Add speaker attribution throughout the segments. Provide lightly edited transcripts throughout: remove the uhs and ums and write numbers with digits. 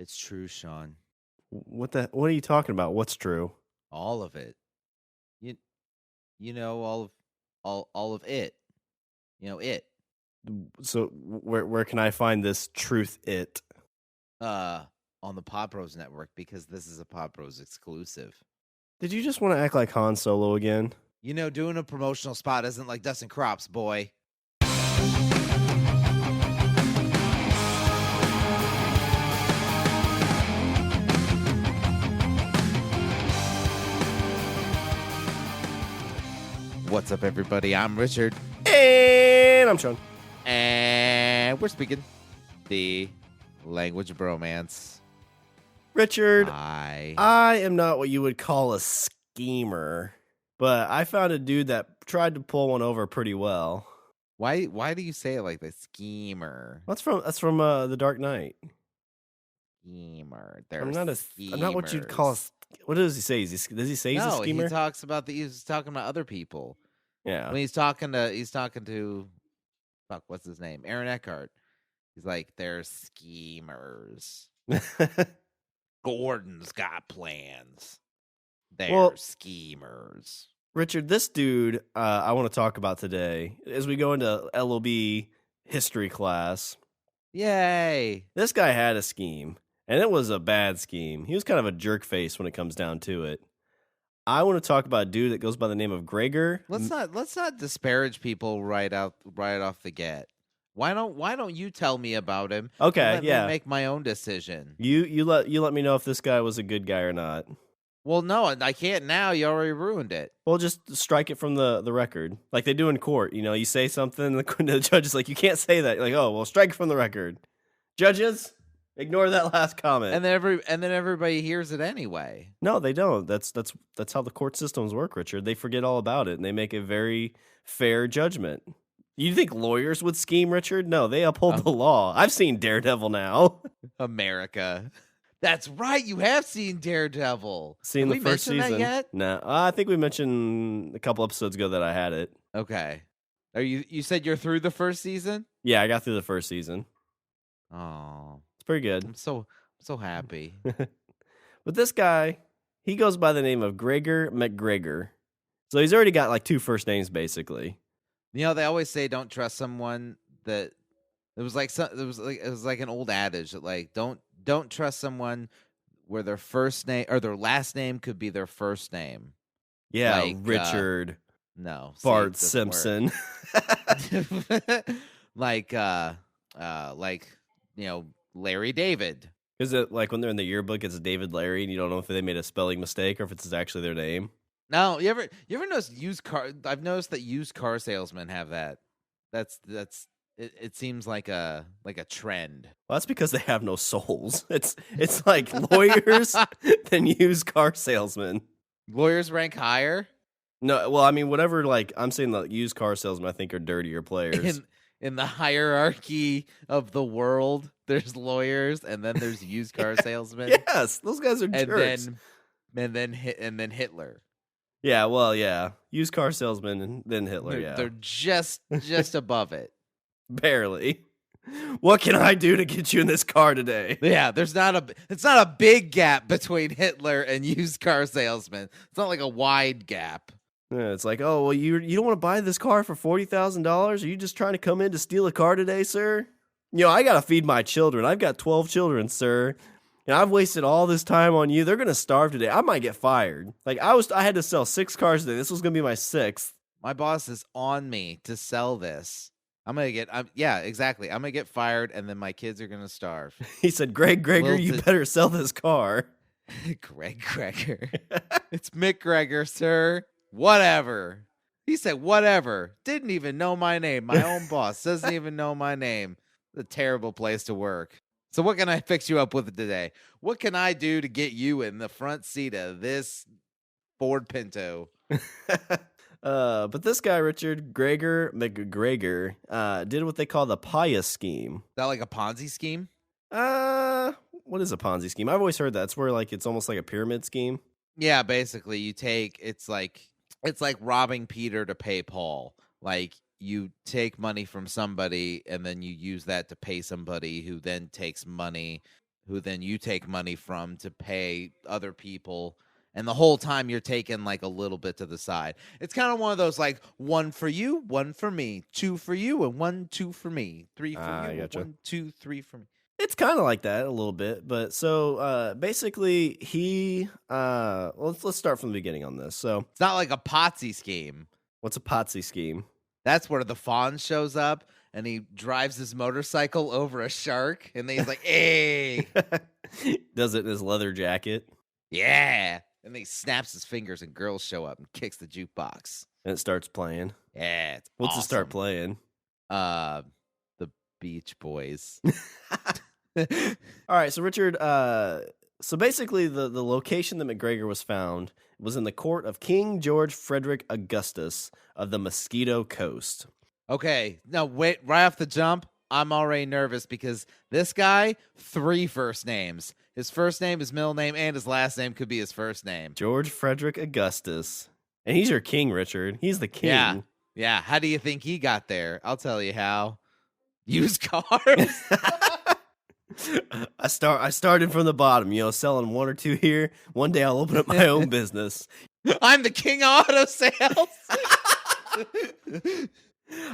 Speaker 1: It's true, Sean.
Speaker 2: What are you talking about? What's true?
Speaker 1: All of it. You know all of it. You know it.
Speaker 2: So where can I find this truth?
Speaker 1: On the Pod Bros Network, because this is a Pod Bros exclusive.
Speaker 2: Did you just want to act like Han Solo again?
Speaker 1: You know, doing a promotional spot isn't like dusting crops, boy. What's up, everybody? I'm Richard.
Speaker 2: And I'm Sean.
Speaker 1: And we're speaking the language of bromance.
Speaker 2: Richard,
Speaker 1: Hi.
Speaker 2: I am not what you would call a schemer, but I found a dude that tried to pull one over pretty well.
Speaker 1: Why do you say it like the schemer?
Speaker 2: That's from The Dark Knight.
Speaker 1: Schemer.
Speaker 2: I'm not what you'd call what does he say? Does he say he's a schemer?
Speaker 1: He talks about he's talking about other people.
Speaker 2: Yeah.
Speaker 1: When he's talking to fuck, what's his name? Aaron Eckhart. He's like, they're schemers. Gordon's got plans. They're schemers.
Speaker 2: Richard, this dude I want to talk about today as we go into LOB history class.
Speaker 1: Yay.
Speaker 2: This guy had a scheme, and it was a bad scheme. He was kind of a jerk face when it comes down to it. I want to talk about a dude that goes by the name of Gregor.
Speaker 1: Let's not disparage people right off the get. Why don't you tell me about him?
Speaker 2: Okay,
Speaker 1: let me make my own decision.
Speaker 2: You let me know if this guy was a good guy or not.
Speaker 1: Well, no, I can't now. You already ruined it.
Speaker 2: Well, just strike it from the record, like they do in court. You know, you say something, the judge is like, you can't say that. You're like, oh, well, strike it from the record. Judges, ignore that last comment.
Speaker 1: And then everybody hears it anyway.
Speaker 2: No, they don't. That's how the court systems work, Richard. They forget all about it, and they make a very fair judgment. You think lawyers would scheme, Richard? No, they uphold the law. I've seen Daredevil now.
Speaker 1: America. That's right. You have seen Daredevil.
Speaker 2: Seen
Speaker 1: have
Speaker 2: the first season
Speaker 1: that yet?
Speaker 2: No, I think we mentioned a couple episodes ago that I had it.
Speaker 1: Okay. Are you said you're through the first season?
Speaker 2: Yeah, I got through the first season.
Speaker 1: Oh,
Speaker 2: it's pretty good.
Speaker 1: I'm so happy.
Speaker 2: But this guy, he goes by the name of Gregor MacGregor. So he's already got like two first names, basically.
Speaker 1: You know, they always say don't trust someone that it was like an old adage that like don't trust someone where their first name or their last name could be their first name.
Speaker 2: Yeah,
Speaker 1: like,
Speaker 2: Richard.
Speaker 1: No,
Speaker 2: Bart Simpson.
Speaker 1: like Larry David.
Speaker 2: Is it like when they're in the yearbook, it's David Larry, and you don't know if they made a spelling mistake or if it's actually their name?
Speaker 1: No, you ever notice used car? I've noticed that used car salesmen have that. It seems like a trend.
Speaker 2: Well, that's because they have no souls. It's like lawyers than used car salesmen.
Speaker 1: Lawyers rank higher?
Speaker 2: No, well, I mean, whatever. Like I'm saying, the used car salesmen I think are dirtier players.
Speaker 1: In the hierarchy of the world, there's lawyers, and then there's used car salesmen.
Speaker 2: Yes, those guys are jerks.
Speaker 1: And then Hitler.
Speaker 2: Yeah, well, yeah, used car salesman and then Hitler.
Speaker 1: They're just above it,
Speaker 2: barely. What can I do to get you in this car today?
Speaker 1: Yeah, it's not a big gap between Hitler and used car salesman. It's not like a wide gap.
Speaker 2: Yeah, it's like, oh, well, you don't want to buy this car for $40,000? Are you just trying to come in to steal a car today, sir? You know, I got to feed my children. I've got 12 children, sir. And I've wasted all this time on you. They're going to starve today. I might get fired. Like, I had to sell 6 cars today. This was going to be my 6th.
Speaker 1: My boss is on me to sell this. Yeah, exactly. I'm going to get fired, and then my kids are going to starve.
Speaker 2: He said, Gregor, you better sell this car.
Speaker 1: Gregor. It's McGregor, sir. Whatever. He said, whatever. Didn't even know my name. My own boss doesn't even know my name. It's a terrible place to work. So what can I fix you up with today? What can I do to get you in the front seat of this Ford Pinto?
Speaker 2: But this guy, Richard, Gregor MacGregor, did what they call the Poyais scheme.
Speaker 1: Is that like a Ponzi scheme?
Speaker 2: What is a Ponzi scheme? I've always heard that. It's where like it's almost like a pyramid scheme.
Speaker 1: Yeah, basically it's like robbing Peter to pay Paul. Like you take money from somebody and then you use that to pay somebody who then takes money who then you take money from to pay other people. And the whole time you're taking like a little bit to the side. It's kind of one of those like 1 for you, 1 for me, 2 for you, and 1, 2 for me, 3 for you,
Speaker 2: gotcha.
Speaker 1: 1, 2, 3 for me.
Speaker 2: It's kind of like that a little bit, but so basically he let's start from the beginning on this. So
Speaker 1: It's not like a Potsy scheme.
Speaker 2: what's a Potsy scheme?
Speaker 1: That's where the fawn shows up and he drives his motorcycle over a shark and then he's like, hey,
Speaker 2: Does it in his leather jacket,
Speaker 1: yeah. And then he snaps his fingers and girls show up and kicks the jukebox.
Speaker 2: and it starts playing.
Speaker 1: Yeah, it's
Speaker 2: What's it start
Speaker 1: awesome.
Speaker 2: playing?
Speaker 1: The Beach Boys.
Speaker 2: All right, so Richard, so basically the location that MacGregor was found was in the court of King George Frederic Augustus of the Mosquito Coast.
Speaker 1: Okay, now wait, right off the jump, I'm already nervous because this guy, 3 first names. His first name, his middle name, and his last name could be his first name.
Speaker 2: George Frederic Augustus. And he's your king, Richard. He's the king.
Speaker 1: Yeah. Yeah, how do you think he got there? I'll tell you how. Used cars.
Speaker 2: I started from the bottom, selling 1 or 2 here. One day I'll open up my own business.
Speaker 1: I'm the king of auto sales.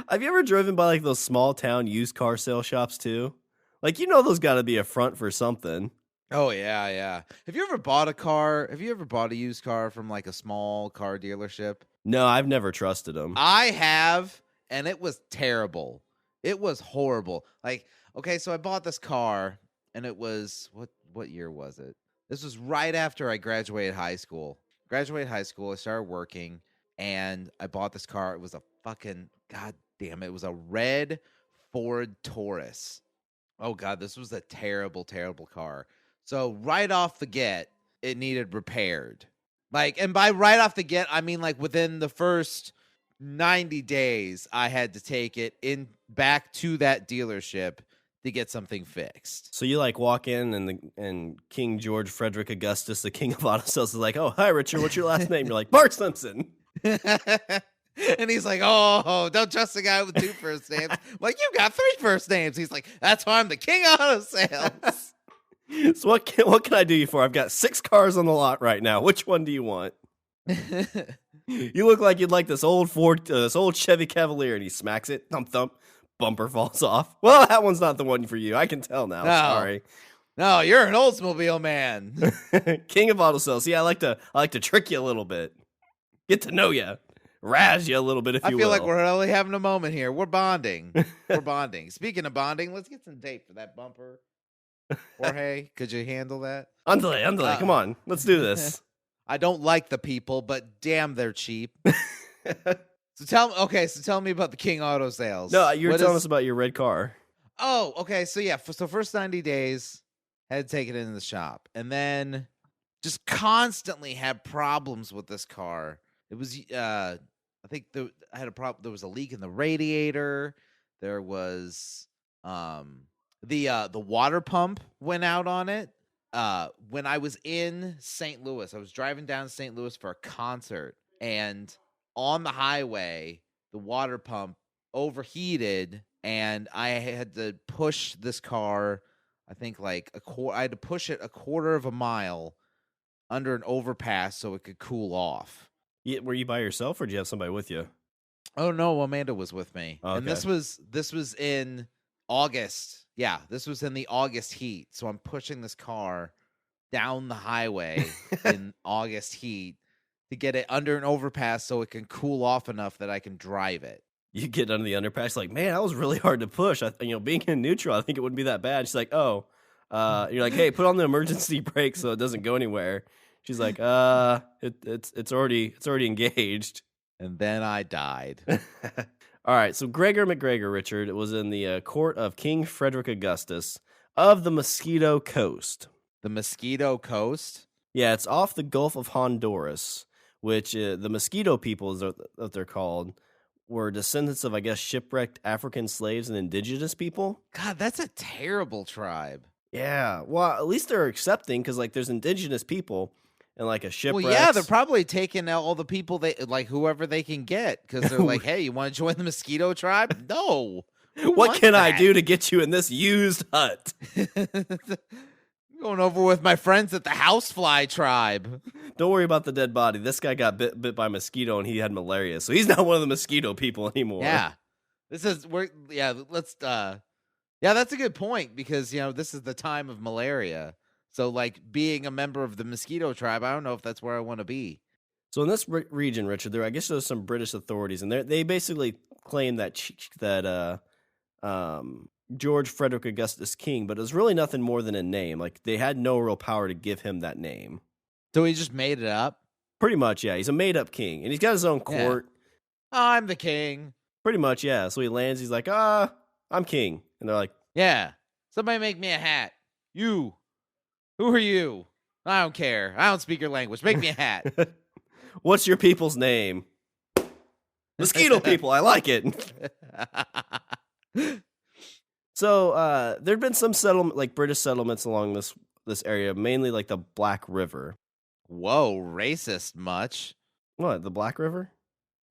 Speaker 2: Have you ever driven by like those small town used car sale shops too? Like, those got to be a front for something.
Speaker 1: Oh, yeah, yeah. Have you ever bought a car? Have you ever bought a used car from like a small car dealership?
Speaker 2: No, I've never trusted them.
Speaker 1: I have, and it was terrible. It was horrible. Like, okay, so I bought this car, and it was, what year was it? This was right after I graduated high school. I started working, and I bought this car. It was a fucking, goddamn, it was a red Ford Taurus. Oh, God, this was a terrible, terrible car. So right off the get, it needed repaired. Like, and by right off the get, I mean like within the first 90 days, I had to take it back to that dealership to get something fixed.
Speaker 2: So you like walk in and King George Frederic Augustus, the king of auto sales, is like, "Oh, hi, Richard. What's your last name?" You're like, "Bart Simpson."
Speaker 1: And he's like, "Oh, don't trust a guy with 2 first names." I'm like, "You got 3 first names." He's like, "That's why I'm the king of auto sales."
Speaker 2: So what can I do you for? I've got 6 cars on the lot right now. Which one do you want? You look like you'd like this old Chevy Cavalier, and he smacks it. Thump thump. Bumper falls off. Well, that one's not the one for you. I can tell now.
Speaker 1: No.
Speaker 2: Sorry.
Speaker 1: No, you're an Oldsmobile man.
Speaker 2: King of auto sales. Yeah, I like to trick you a little bit. Get to know you. Razz you a little bit, if you will.
Speaker 1: I feel like we're really having a moment here. We're bonding. We're bonding. Speaking of bonding, let's get some tape for that bumper. Jorge, could you handle that?
Speaker 2: Andale, come on. Let's do this.
Speaker 1: I don't like the people, but damn, they're cheap. So tell me about the King Auto Sales.
Speaker 2: No, you were telling us about your red car.
Speaker 1: Oh, okay. So yeah, so first 90 days, had to take it into the shop, and then just constantly had problems with this car. It was, I think I had a problem. There was a leak in the radiator. There was, the water pump went out on it. When I was in St. Louis, I was driving down to St. Louis for a concert, and on the highway, the water pump overheated, and I had to push this car, I think like I had to push it a quarter of a mile under an overpass so it could cool off.
Speaker 2: Yeah, were you by yourself, or did you have somebody with you?
Speaker 1: Oh no, Amanda was with me.
Speaker 2: Okay.
Speaker 1: And this was in August. Yeah, this was in the August heat. So I'm pushing this car down the highway in August heat to get it under an overpass so it can cool off enough that I can drive it.
Speaker 2: You get under the underpass, like, man, that was really hard to push. Being in neutral, I think it wouldn't be that bad. She's like, oh, you're like, hey, put on the emergency brake so it doesn't go anywhere. She's like, it's already engaged.
Speaker 1: And then I died.
Speaker 2: All right, so Gregor MacGregor, Richard, was in the court of King Frederic Augustus of the Mosquito Coast.
Speaker 1: The Mosquito Coast?
Speaker 2: Yeah, it's off the Gulf of Honduras, which the Mosquito people, is what they're called, were descendants of, I guess, shipwrecked African slaves and indigenous people.
Speaker 1: God, that's a terrible tribe.
Speaker 2: Yeah, well, at least they're accepting, because, like, there's indigenous people and, like, a shipwreck.
Speaker 1: Well, yeah, they're probably taking all the people, whoever they can get, because they're like, hey, you want to join the Mosquito tribe? No.
Speaker 2: What can I do to get you in this used hut?
Speaker 1: Going over with my friends at the Housefly tribe.
Speaker 2: Don't worry about the dead body. This guy got bit by a mosquito and he had malaria, so he's not one of the mosquito people anymore.
Speaker 1: Yeah. That's a good point because, this is the time of malaria. So, like, being a member of the mosquito tribe, I don't know if that's where I want to be.
Speaker 2: So in this region, Richard, I guess there's some British authorities, and they basically claim that George Frederic Augustus King, but it was really nothing more than a name. Like, they had no real power to give him that name.
Speaker 1: So he just made it up?
Speaker 2: Pretty much, yeah. He's a made-up king, and he's got his own court.
Speaker 1: Yeah. I'm the king.
Speaker 2: Pretty much, yeah. So he lands, he's like, I'm king. And they're like,
Speaker 1: yeah, somebody make me a hat. You. Who are you? I don't care. I don't speak your language. Make me a hat.
Speaker 2: What's your people's name? Mosquito people. I like it. So there'd been some British settlements along this area, mainly like the Black River.
Speaker 1: Whoa, racist much?
Speaker 2: What, the Black River?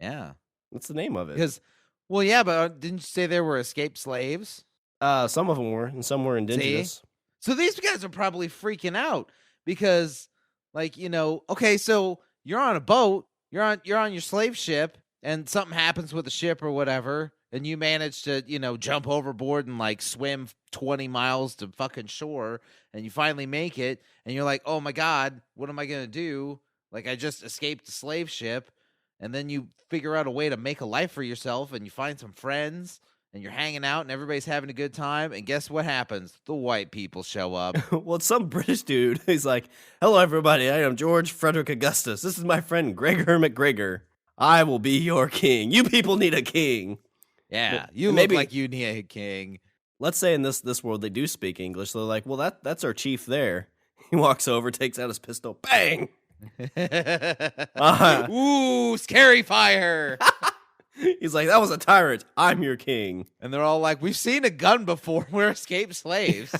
Speaker 1: Yeah.
Speaker 2: What's the name of it?
Speaker 1: Because, well, yeah, but didn't you say there were escaped slaves?
Speaker 2: Some of them were, and some were indigenous.
Speaker 1: See? So these guys are probably freaking out because, okay, so you're on a boat, you're on your slave ship, and something happens with the ship or whatever, and you manage to, jump overboard and like swim 20 miles to fucking shore, and you finally make it, and you're like, oh my God, what am I gonna do? Like, I just escaped the slave ship, and then you figure out a way to make a life for yourself, and you find some friends, and you're hanging out, and everybody's having a good time, and guess what happens? The white people show up.
Speaker 2: Well, it's some British dude. He's like, hello, everybody. I am George Frederic Augustus. This is my friend Gregor MacGregor. I will be your king. You people need a king.
Speaker 1: Yeah, you look like you need a king.
Speaker 2: Let's say in this world they do speak English. So they're like, well, that's our chief there. He walks over, takes out his pistol, bang!
Speaker 1: Ooh, scary fire!
Speaker 2: He's like, that was a tyrant. I'm your king.
Speaker 1: And they're all like, we've seen a gun before. We're escaped slaves.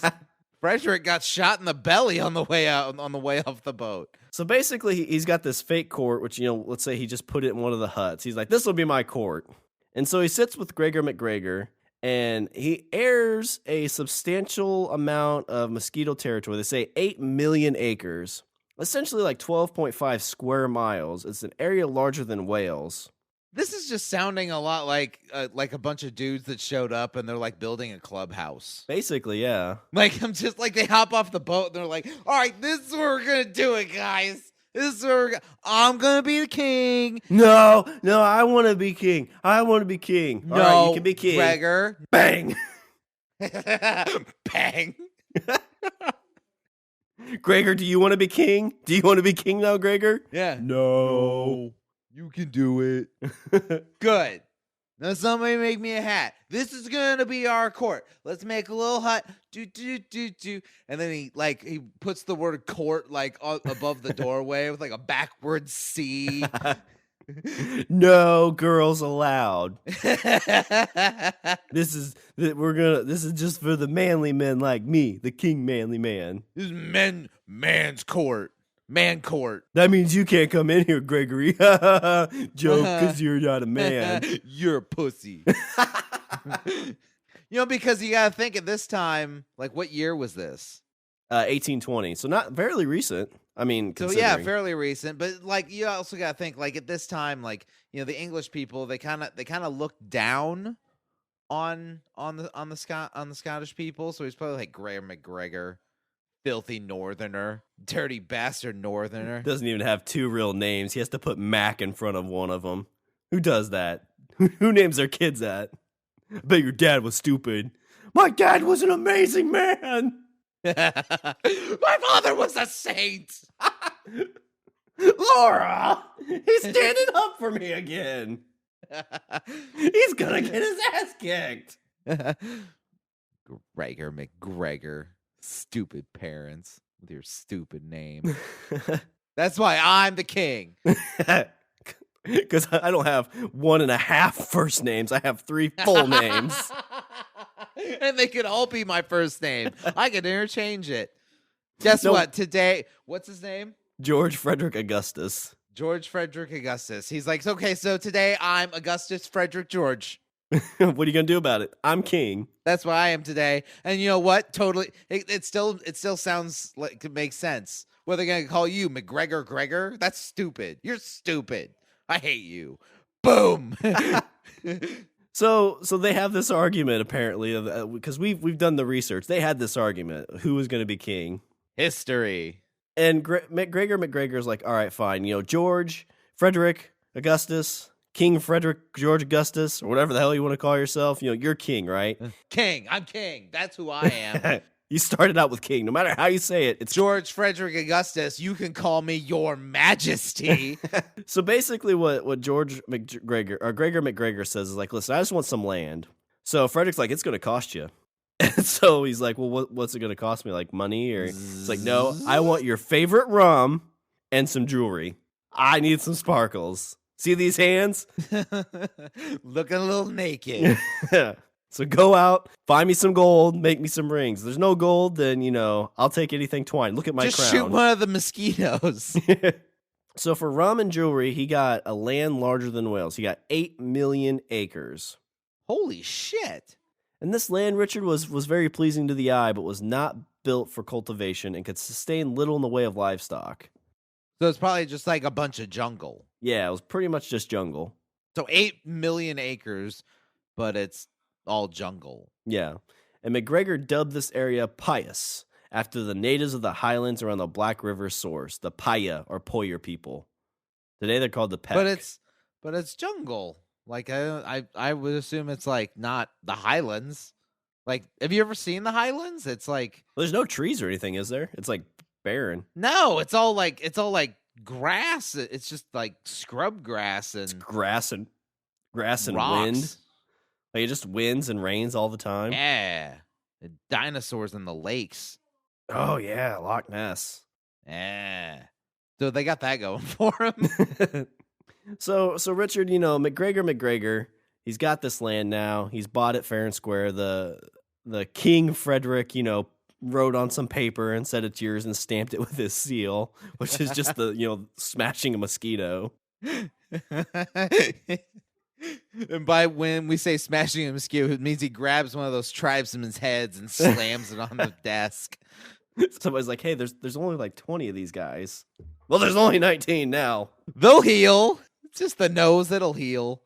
Speaker 1: Frederick got shot in the belly on the way off the boat.
Speaker 2: So basically, he's got this fake court, which, let's say he just put it in one of the huts. He's like, this will be my court. And so he sits with Gregor MacGregor, and he heirs a substantial amount of mosquito territory. They say 8 million acres, essentially like 12.5 square miles. It's an area larger than Wales.
Speaker 1: This is just sounding a lot like a bunch of dudes that showed up and they're like building a clubhouse.
Speaker 2: Basically, yeah.
Speaker 1: Like, I'm just like, they hop off the boat and they're like, all right, this is where we're going to do it, guys. This is where I'm going to be the king.
Speaker 2: No, I want to be king. I want to be king.
Speaker 1: No,
Speaker 2: all right, you can be king.
Speaker 1: Gregor.
Speaker 2: Bang.
Speaker 1: Bang.
Speaker 2: Gregor, do you want to be king? Do you want to be king now, Gregor?
Speaker 1: Yeah.
Speaker 2: No.
Speaker 1: You can do it. Good. Now somebody make me a hat. This is going to be our court. Let's make a little hut. Do. And then he puts the word court like above the doorway with like a backwards C.
Speaker 2: No girls allowed. This is just for the manly men like me, the king manly man.
Speaker 1: This is man's court. Man court.
Speaker 2: That means you can't come in here, Gregory. Joke, because you're not a man.
Speaker 1: You're a pussy. Because you got to think at this time, like, what year was this?
Speaker 2: 1820. So not fairly recent. I mean,
Speaker 1: yeah, fairly recent. But like, you also got to think, like, at this time, like, the English people, they kind of looked down on the Scottish people. So he's probably like Gregor MacGregor. Filthy northerner, dirty bastard northerner.
Speaker 2: Doesn't even have two real names. He has to put Mac in front of one of them. Who does that? Who names their kids that? I bet your dad was stupid. My dad was an amazing man.
Speaker 1: My father was a saint.
Speaker 2: Laura, he's standing up for me again. He's gonna get his ass kicked.
Speaker 1: Gregor MacGregor. Stupid parents with your stupid name. That's why I'm the king.
Speaker 2: Because I don't have 1.5 first names. I have 3 full names.
Speaker 1: And they could all be my first name. I could interchange it. Guess what? Today, what's his name?
Speaker 2: George Frederic Augustus.
Speaker 1: George Frederic Augustus. He's like, okay, so today I'm Augustus Frederick George.
Speaker 2: What are you gonna do about it? I'm king.
Speaker 1: That's what I am today. And you know what? Totally, it still sounds like it makes sense. What are they gonna call you, MacGregor Gregor? That's stupid. You're stupid. I hate you. Boom.
Speaker 2: So they have this argument apparently because we've done the research. They had this argument who was going to be king.
Speaker 1: History.
Speaker 2: And Gregor MacGregor's like, all right, fine. George Frederic Augustus, King Frederic George Augustus, or whatever the hell you want to call yourself. You're king, right?
Speaker 1: King. I'm king. That's who I am.
Speaker 2: You started out with king. No matter how you say it, it's
Speaker 1: George Frederic Augustus. You can call me your majesty.
Speaker 2: So basically what George MacGregor or Gregor MacGregor says is like, listen, I just want some land. So Frederick's like, it's going to cost you. And so he's like, well, what's it going to cost me? Like money? Or it's like, no, I want your favorite rum and some jewelry. I need some sparkles. See these hands?
Speaker 1: Looking a little naked.
Speaker 2: So go out, find me some gold, make me some rings. There's no gold, then, I'll take anything twine. Look at my
Speaker 1: Just
Speaker 2: crown.
Speaker 1: shoot one of the mosquitoes.
Speaker 2: So for rum and jewelry, he got a land larger than Wales. He got 8 million acres.
Speaker 1: Holy shit.
Speaker 2: And this land, Richard, was very pleasing to the eye, but was not built for cultivation and could sustain little in the way of livestock.
Speaker 1: So it's probably just like a bunch of jungle.
Speaker 2: Yeah, it was pretty much just jungle.
Speaker 1: So 8 million acres, but it's all jungle.
Speaker 2: Yeah. And MacGregor dubbed this area Poyais, after the natives of the highlands around the Black River source, the Poyais or Poyer people. Today they're called the Peck.
Speaker 1: But it's jungle. Like I would assume it's like not the highlands. Like, have you ever seen the highlands? It's like
Speaker 2: there's no trees or anything, is there? It's like barren.
Speaker 1: No, it's all like grass. It's just like scrub grass and
Speaker 2: it's grass and
Speaker 1: rocks.
Speaker 2: Wind. Like it just winds and rains all the time.
Speaker 1: Yeah. The dinosaurs in the lakes.
Speaker 2: Oh yeah, Loch Ness.
Speaker 1: Yeah. So they got that going for him.
Speaker 2: So Richard, MacGregor, he's got this land now. He's bought it fair and square. The King Frederick, wrote on some paper and said it's yours and stamped it with his seal, which is just the, smashing a mosquito.
Speaker 1: And by when we say smashing a mosquito, it means he grabs one of those tribesmen's heads and slams it on the desk.
Speaker 2: Somebody's like, hey, there's only like 20 of these guys. Well, there's only 19 now.
Speaker 1: They'll heal. It's just the nose that'll heal.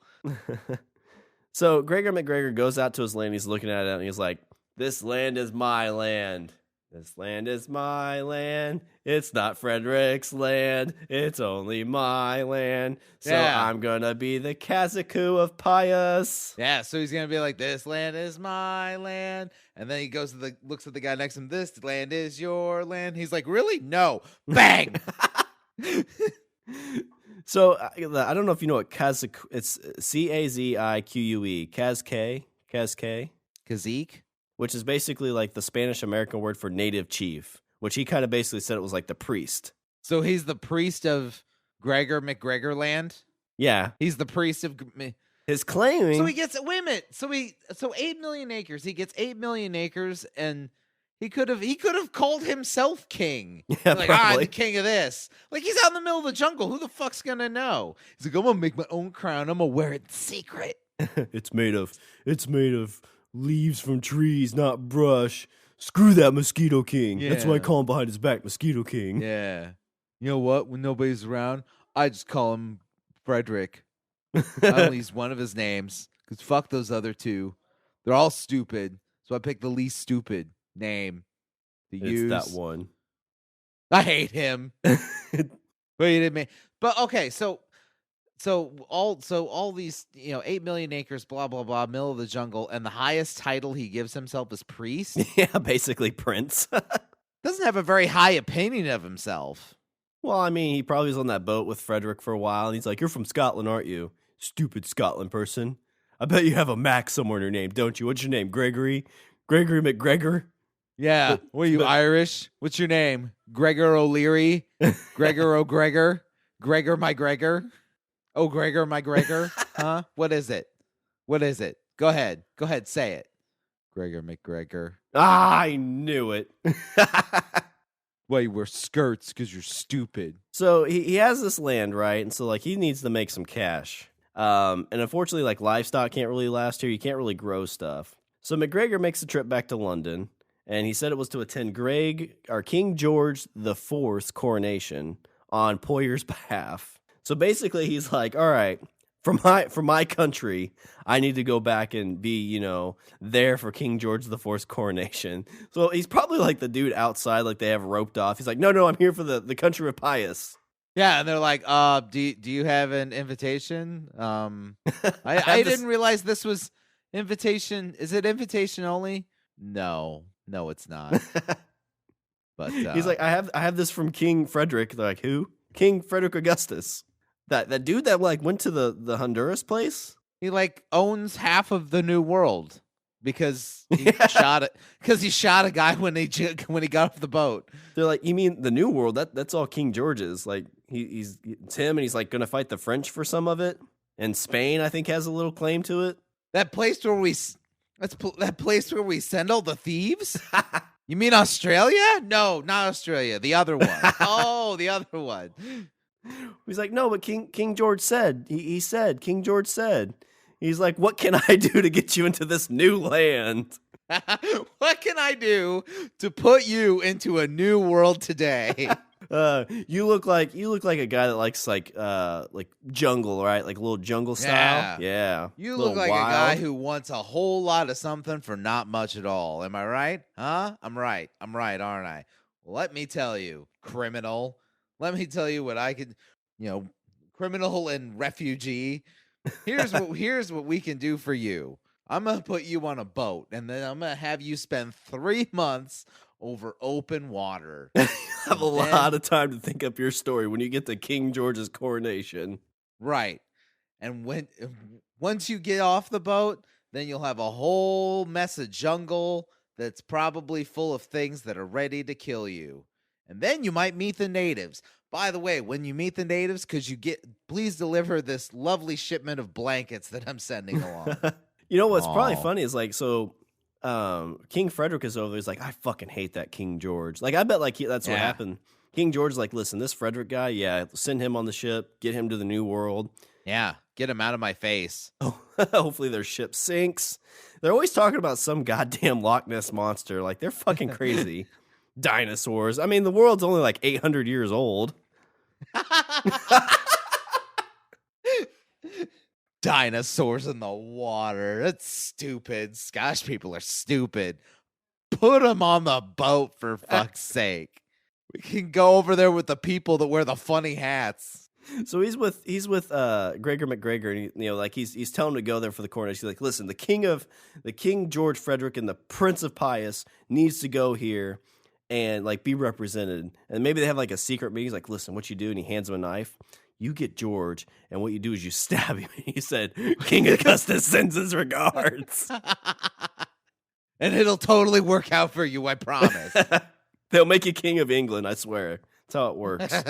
Speaker 2: So Gregor MacGregor goes out to his land. He's looking at it and he's like, this land is my land. This land is my land. It's not Frederick's land. It's only my land. So
Speaker 1: Yeah.
Speaker 2: I'm going to be the Cazique of Poyais.
Speaker 1: Yeah, so he's going to be like, this land is my land. And then he goes to looks at the guy next to him. This land is your land. He's like, really? No. Bang.
Speaker 2: So I don't know if you know what Cazique, it's Cazique,
Speaker 1: Cazique?
Speaker 2: which is basically like the Spanish American word for native chief, which he kind of basically said it was like the priest.
Speaker 1: So he's the priest of Gregor MacGregor land?
Speaker 2: Yeah.
Speaker 1: He's the priest of...
Speaker 2: His claiming...
Speaker 1: So he gets... Wait a minute. So 8 million acres. He gets 8 million acres, and he could have called himself king.
Speaker 2: Yeah,
Speaker 1: like,
Speaker 2: probably.
Speaker 1: I'm the king of this. Like, he's out in the middle of the jungle. Who the fuck's gonna know? He's like, I'm gonna make my own crown. I'm gonna wear it in secret.
Speaker 2: It's made of leaves from trees, not brush. Screw that Mosquito King. That's why I
Speaker 1: Yeah.
Speaker 2: call him behind his back, Mosquito King.
Speaker 1: Yeah. You know what? When nobody's around, I just call him Frederick. I only use one of his names, because fuck those other two. They're all stupid. So I picked the least stupid name to use.
Speaker 2: It's that one.
Speaker 1: I hate him. Wait, but okay, so all these 8 million acres, blah blah blah, middle of the jungle, and the highest title he gives himself is priest.
Speaker 2: Yeah, basically Prince.
Speaker 1: Doesn't have a very high opinion of himself.
Speaker 2: Well, I mean, he probably was on that boat with Frederick for a while, and he's like, "You're from Scotland, aren't you? Stupid Scotland person. I bet you have a Mac somewhere in your name, don't you? What's your name? Gregory MacGregor?
Speaker 1: Yeah. What are you, Irish? What's your name? Gregor O'Leary? Gregor O'Gregor? Gregor my Gregor? Oh, Gregor my Gregor? Huh? What is it? Go ahead, say it. Gregor MacGregor.
Speaker 2: I knew it."
Speaker 1: Well, you wear skirts because you're stupid.
Speaker 2: So he has this land, right? And so like he needs to make some cash. And unfortunately, like livestock can't really last here. You can't really grow stuff. So MacGregor makes the trip back to London, and he said it was to attend King George IV coronation on Poyais' behalf. So basically, he's like, all right, for my country, I need to go back and be, there for King George IV's coronation. So he's probably like the dude outside, like they have roped off. He's like, no, I'm here for the country of Poyais.
Speaker 1: Yeah, and they're like, do you have an invitation? I didn't realize this was invitation. Is it invitation only? No, it's not. But
Speaker 2: he's like, I have this from King Frederic. They're like, who? King Frederic Augustus. That dude that like went to the Honduras place?
Speaker 1: He like owns half of the New World because he shot it. Because he shot a guy when he got off the boat.
Speaker 2: They're like, you mean the New World? That's all King George's. Like it's him, and he's like gonna fight the French for some of it. And Spain, I think, has a little claim to it.
Speaker 1: That place where we send all the thieves. You mean Australia? No, not Australia. The other one. Oh, the other one.
Speaker 2: He's like, no, but King George said, King George said. He's like, what can I do to get you into this new land?
Speaker 1: What can I do to put you into a new world today?
Speaker 2: You look like a guy that likes like jungle, right? Like a little jungle style. Yeah.
Speaker 1: You look like wild. A guy who wants a whole lot of something for not much at all. Am I right? Huh? I'm right, aren't I? Well, let me tell you, criminal. Let me tell you what I could, criminal and refugee. Here's what we can do for you. I'm going to put you on a boat, and then I'm going to have you spend 3 months over open water.
Speaker 2: Have a lot of time to think up your story when you get to King George's coronation.
Speaker 1: Right. And once you get off the boat, then you'll have a whole mess of jungle that's probably full of things that are ready to kill you. And then you might meet the natives. By the way, when you meet the natives, please deliver this lovely shipment of blankets that I'm sending along.
Speaker 2: What's probably funny is like, so King Frederic is over there. He's like, I fucking hate that King George. Like, I bet like that's what happened. King George is like, listen, this Frederic guy, send him on the ship, get him to the New World.
Speaker 1: Yeah, get him out of my face.
Speaker 2: Oh, hopefully their ship sinks. They're always talking about some goddamn Loch Ness monster. Like, they're fucking crazy. Dinosaurs. I mean, the world's only like 800 years old.
Speaker 1: Dinosaurs in the water. That's stupid. Scottish people are stupid. Put them on the boat, for fuck's sake. We can go over there with the people that wear the funny hats.
Speaker 2: So he's with Gregor MacGregor, and he's telling him to go there for the coronation. He's like, listen, the King George Frederic and the Prince of Poyais needs to go here and like be represented. And maybe they have like a secret meeting. He's like, listen, what you do? And he hands him a knife. You get George, and what you do is you stab him. He said, King Augustus sends his regards.
Speaker 1: And it'll totally work out for you, I promise.
Speaker 2: They'll make you king of England, I swear. That's how it works.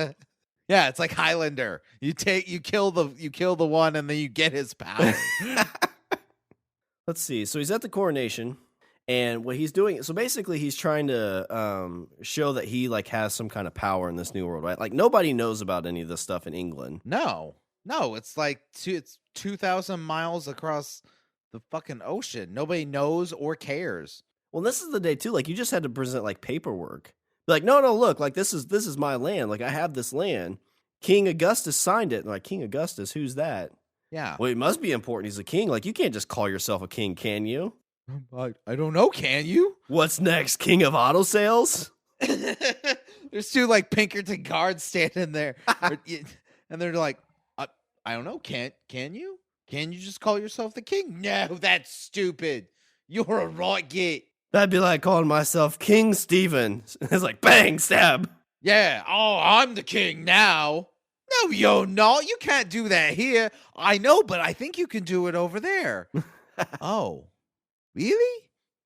Speaker 1: Yeah, it's like Highlander. You kill the one, and then you get his power.
Speaker 2: Let's see. So he's at the coronation. And what he's doing, so basically he's trying to show that he like has some kind of power in this new world, right? Like nobody knows about any of this stuff in England.
Speaker 1: No, it's like it's 2,000 miles across the fucking ocean. Nobody knows or cares.
Speaker 2: Well, this is the day too. Like you just had to present like paperwork. Like no, look, like this is my land. Like I have this land. King Augustus signed it. And like King Augustus, who's that?
Speaker 1: Yeah.
Speaker 2: Well, he must be important. He's a king. Like you can't just call yourself a king, can you?
Speaker 1: I don't know, can you?
Speaker 2: What's next, king of auto sales?
Speaker 1: There's two like Pinkerton guards standing there. And they're like, I don't know, can you? Can you just call yourself the king? No, that's stupid. You're a right git.
Speaker 2: That'd be like calling myself King Stephen. It's like, bang, stab.
Speaker 1: Yeah, I'm the king now. No, you're not. You can't do that here. I know, but I think you can do it over there. Oh. Really?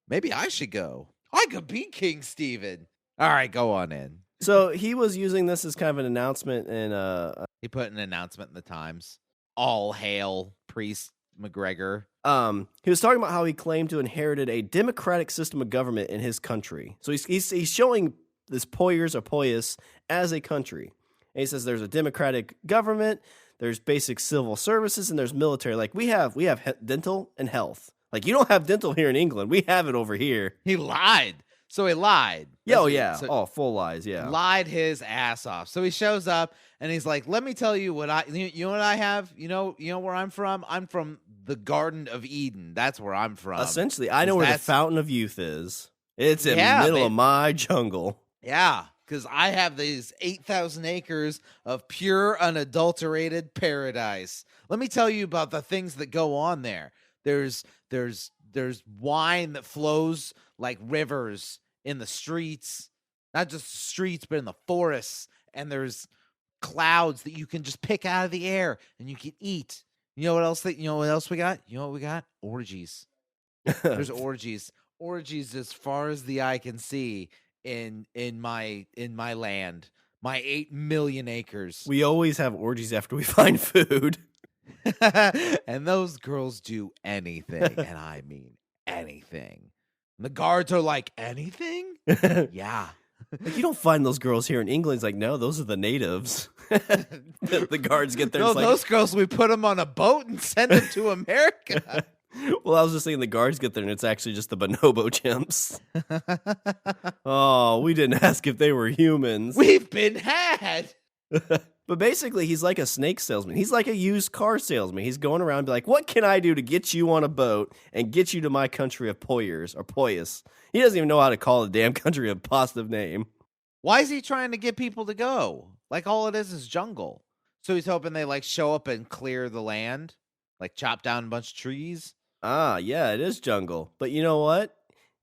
Speaker 1: Maybe I should go. I could be King Stephen. All right, go on in.
Speaker 2: So he was using this as kind of an announcement, and
Speaker 1: he put an announcement in the Times. All hail Priest MacGregor.
Speaker 2: He was talking about how he claimed to inherited a democratic system of government in his country. So he's showing this Poyais as a country. And he says there's a democratic government. There's basic civil services and there's military. Like we have dental and health. Like you don't have dental here in England. We have it over here.
Speaker 1: He lied. So he lied.
Speaker 2: Yeah, oh yeah. So full lies, yeah.
Speaker 1: Lied his ass off. So he shows up and he's like, "Let me tell you what you know what I have? You know where I'm from? I'm from the Garden of Eden. That's where I'm from."
Speaker 2: Essentially, I know where the Fountain of Youth is. It's in the middle of my jungle.
Speaker 1: Yeah, because I have these 8,000 acres of pure, unadulterated paradise. Let me tell you about the things that go on there. There's wine that flows like rivers in the streets, not just the streets, but in the forests. And there's clouds that you can just pick out of the air and you can eat. You know what else we got? You know what we got? Orgies. There's orgies. Orgies as far as the eye can see in my land. My 8 million acres.
Speaker 2: We always have orgies after we find food.
Speaker 1: And those girls do anything, and I mean anything. And the guards are like, anything? Yeah.
Speaker 2: Like, you don't find those girls here in England. It's like, no, those are the natives. The guards get there.
Speaker 1: No,
Speaker 2: like,
Speaker 1: those girls, we put them on a boat and send them to America.
Speaker 2: Well, I was just saying the guards get there, and it's actually just the bonobo chimps. Oh, we didn't ask if they were humans.
Speaker 1: We've been had.
Speaker 2: But basically, he's like a snake salesman. He's like a used car salesman. He's going around and be like, what can I do to get you on a boat and get you to my country of Poyais? He doesn't even know how to call the damn country a positive name.
Speaker 1: Why is he trying to get people to go? Like, all it is jungle. So he's hoping they, like, show up and clear the land? Like, chop down a bunch of trees?
Speaker 2: Ah, yeah, it is jungle. But you know what?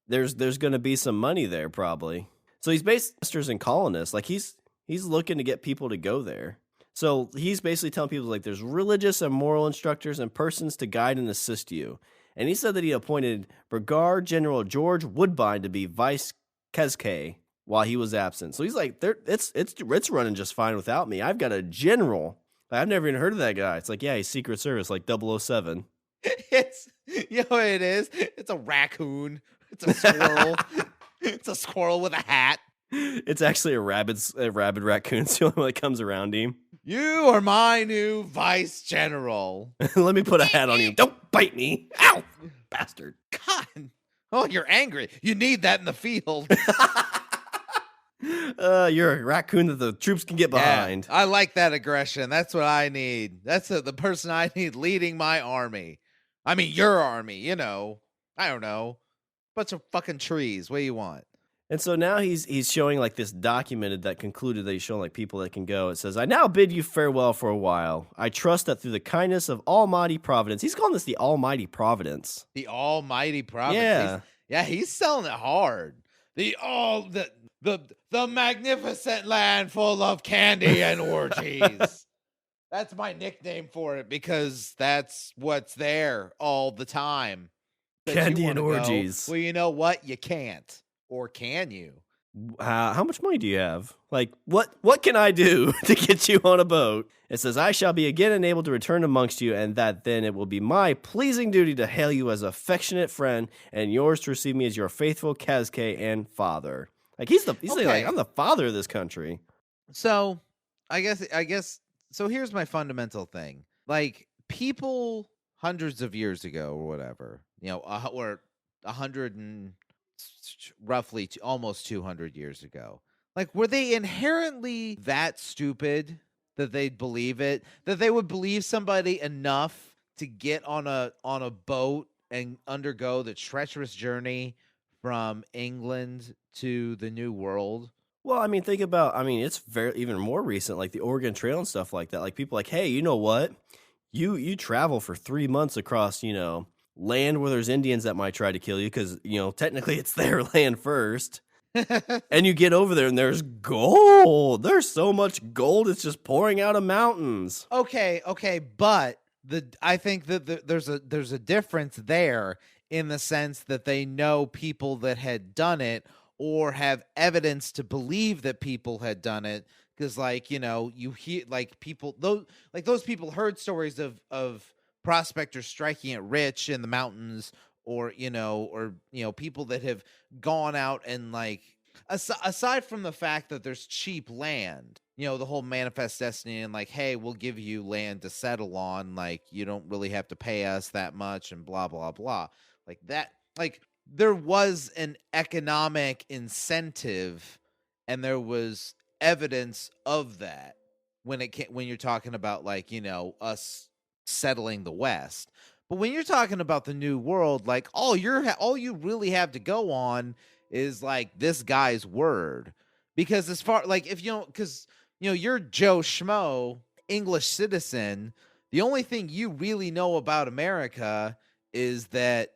Speaker 2: There's going to be some money there, probably. So he's based masters and colonists. Like, he's looking to get people to go there. So he's basically telling people, like, there's religious and moral instructors and persons to guide and assist you. And he said that he appointed Brigadier General George Woodbine to be Vice Cazique while he was absent. So he's like, it's running just fine without me. I've got a general. I've never even heard of that guy. It's like, yeah, he's Secret Service, like 007.
Speaker 1: You know what it is? It's a raccoon. It's a squirrel. It's a squirrel with a hat.
Speaker 2: It's actually a rabid raccoon. It's the only one that comes around him.
Speaker 1: You are my new vice general.
Speaker 2: Let me put a hat on you. Don't bite me. Ow, bastard.
Speaker 1: God. Oh, you're angry. You need that in the field.
Speaker 2: You're a raccoon that the troops can get behind.
Speaker 1: Yeah, I like that aggression. That's what I need. That's the person I need leading my army. I mean, your army, you know. I don't know. Bunch of fucking trees. What do you want?
Speaker 2: And so now he's showing like this documented that concluded that he's showing like people that can go. It says, I now bid you farewell for a while. I trust that through the kindness of Almighty Providence. He's calling this the Almighty Providence.
Speaker 1: The Almighty Providence. Yeah. He's selling it hard. The magnificent land full of candy and orgies. That's my nickname for it because that's what's there all the time.
Speaker 2: Candy and orgies.
Speaker 1: Well, you know what? You can't. Or can you?
Speaker 2: How much money do you have? Like, what can I do to get you on a boat? It says, I shall be again enabled to return amongst you, and that then it will be my pleasing duty to hail you as affectionate friend, and yours to receive me as your faithful Cazique and father. Like, he's like, I'm the father of this country.
Speaker 1: So, I guess, so here's my fundamental thing. Like, people hundreds of years ago or whatever, you know, or 100 and roughly almost 200 years ago. Like, were they inherently that stupid that they'd believe it? That they would believe somebody enough to get on a boat and undergo the treacherous journey from England to the New World?
Speaker 2: Well, I mean, think about, it's very even more recent, like the Oregon Trail and stuff like that. Like, people like, hey, you know what? You travel for 3 months across, you know, land where there's Indians that might try to kill you because, you know, technically it's their land first. And you get over there and there's gold. There's so much gold. It's just pouring out of mountains.
Speaker 1: Okay. But I think that there's a difference there in the sense that they know people that had done it or have evidence to believe that people had done it. Because, like, you know, you hear like people, those people heard stories of prospectors striking it rich in the mountains, or people that have gone out and like Aside from the fact that there's cheap land, the whole manifest destiny and like, hey, we'll give you land to settle on. Like, you don't really have to pay us that much and blah, blah, blah. Like that, like there was an economic incentive and there was evidence of that when you're talking about like, us settling the West. But when you're talking about the New World, like all you really have to go on is like this guy's word, because as far like if because you're Joe Schmo, English citizen, the only thing you really know about America is that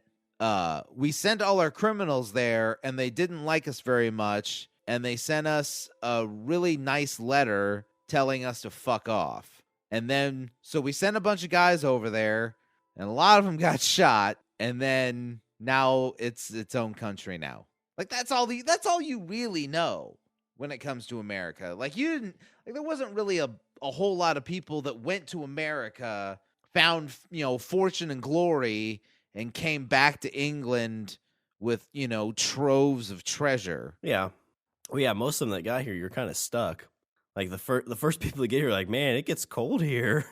Speaker 1: we sent all our criminals there and they didn't like us very much and they sent us a really nice letter telling us to fuck off. And then so we sent a bunch of guys over there and a lot of them got shot, and then now it's its own country now. Like that's all you really know when it comes to America. Like there wasn't really a whole lot of people that went to America, found, fortune and glory and came back to England with, troves of treasure.
Speaker 2: Yeah. Well, yeah, most of them that got here, you're kind of stuck. Like the first people that get here are like, man, it gets cold here.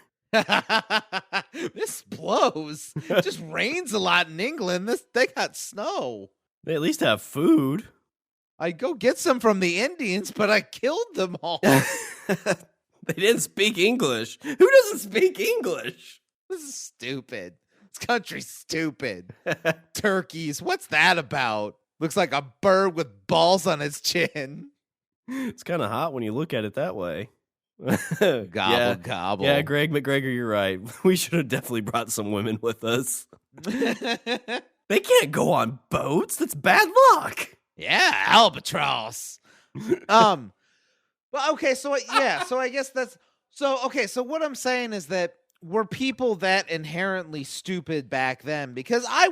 Speaker 1: This blows. It just rains a lot in England. They got snow.
Speaker 2: They at least have food.
Speaker 1: I'd go get some from the Indians, but I killed them all.
Speaker 2: They didn't speak English. Who doesn't speak English?
Speaker 1: This is stupid. This country's stupid. Turkeys. What's that about? Looks like a bird with balls on its chin.
Speaker 2: It's kind of hot when you look at it that way.
Speaker 1: Gobble, gobble.
Speaker 2: Yeah, Greg MacGregor, you're right. We should have definitely brought some women with us. They can't go on boats. That's bad luck.
Speaker 1: Yeah, albatross. But okay, so I guess that's so okay. So what I'm saying is that were people that inherently stupid back then? Because I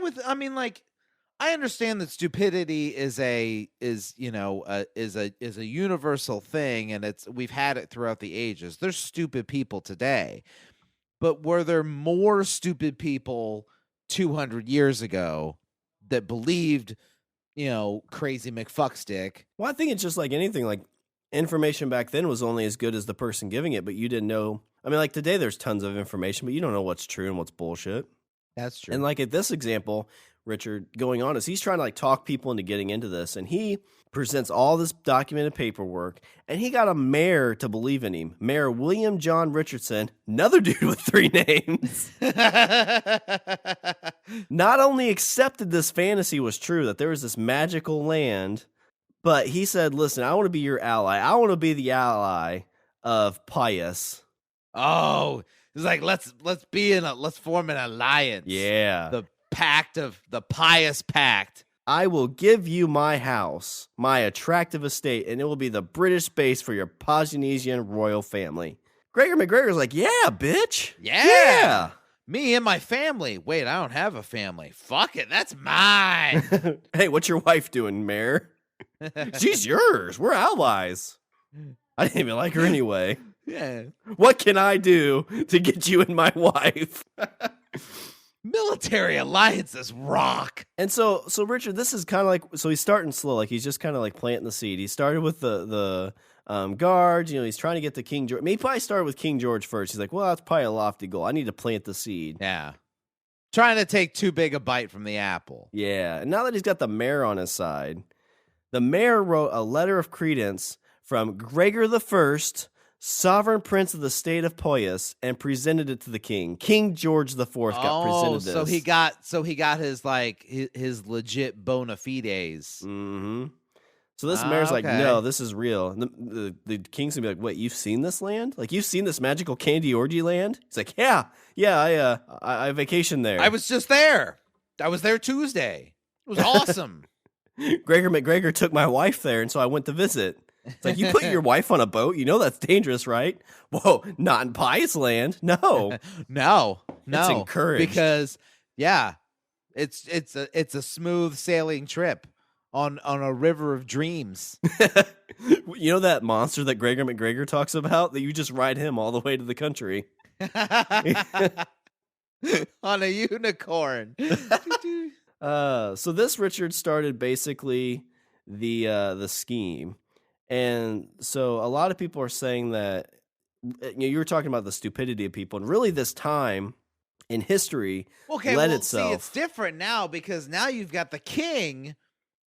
Speaker 1: understand that stupidity is a universal thing, and we've had it throughout the ages. There's stupid people today, but were there more stupid people 200 years ago that believed, crazy McFuckstick?
Speaker 2: Well, I think it's just like anything. Like information back then was only as good as the person giving it, but you didn't know. I mean, like today, there's tons of information, but you don't know what's true and what's bullshit.
Speaker 1: That's true.
Speaker 2: And like at this example, Richard, going on is he's trying to like talk people into getting into this, and he presents all this documented paperwork, and he got a mayor to believe in him. Mayor William John Richardson, another dude with 3 names, not only accepted this fantasy was true, that there was this magical land, but he said, listen, I want to be your ally. I want to be the ally of Poyais.
Speaker 1: Oh, it's like let's form an alliance.
Speaker 2: Yeah.
Speaker 1: The Poyais Pact.
Speaker 2: I will give you my house, my attractive estate, and it will be the British base for your Polynesian royal family. Gregor MacGregor's like, yeah, bitch.
Speaker 1: Yeah. Me and my family. Wait, I don't have a family. Fuck it. That's mine.
Speaker 2: Hey, what's your wife doing, Mayor? She's yours. We're allies. I didn't even like her anyway.
Speaker 1: Yeah.
Speaker 2: What can I do to get you and my wife?
Speaker 1: Military alliances rock.
Speaker 2: And so Richard, this is kind of like, so he's starting slow, like he's just kind of like planting the seed. He started with the guards, he's trying to get to King George. Maybe probably started with King George first. He's like, well, that's probably a lofty goal. I need to plant the seed.
Speaker 1: Yeah. Trying to take too big a bite from the apple.
Speaker 2: Yeah. And now that he's got the mayor on his side, the mayor wrote a letter of credence from Gregor I, sovereign prince of the state of Poyais, and presented it to the king. King George IV got presented this.
Speaker 1: So he got his his legit bona fides.
Speaker 2: Mm-hmm. So this mayor's like, no, this is real. And the king's gonna be like, wait, you've seen this land? Like, you've seen this magical candy orgy land? He's like, yeah, I vacationed there.
Speaker 1: I was just there. I was there Tuesday. It was awesome.
Speaker 2: Gregor MacGregor took my wife there, and so I went to visit. It's like, you put your wife on a boat, that's dangerous, right? Whoa, not in Poyais land. No.
Speaker 1: No.
Speaker 2: It's encouraged.
Speaker 1: Because, yeah, it's a smooth sailing trip on a river of dreams.
Speaker 2: You know that monster that Gregor MacGregor talks about? That you just ride him all the way to the country.
Speaker 1: On a unicorn.
Speaker 2: So this, Richard, started basically the scheme. And so a lot of people are saying that you were talking about the stupidity of people, and really this time in history led itself.
Speaker 1: See, it's different now because now you've got the king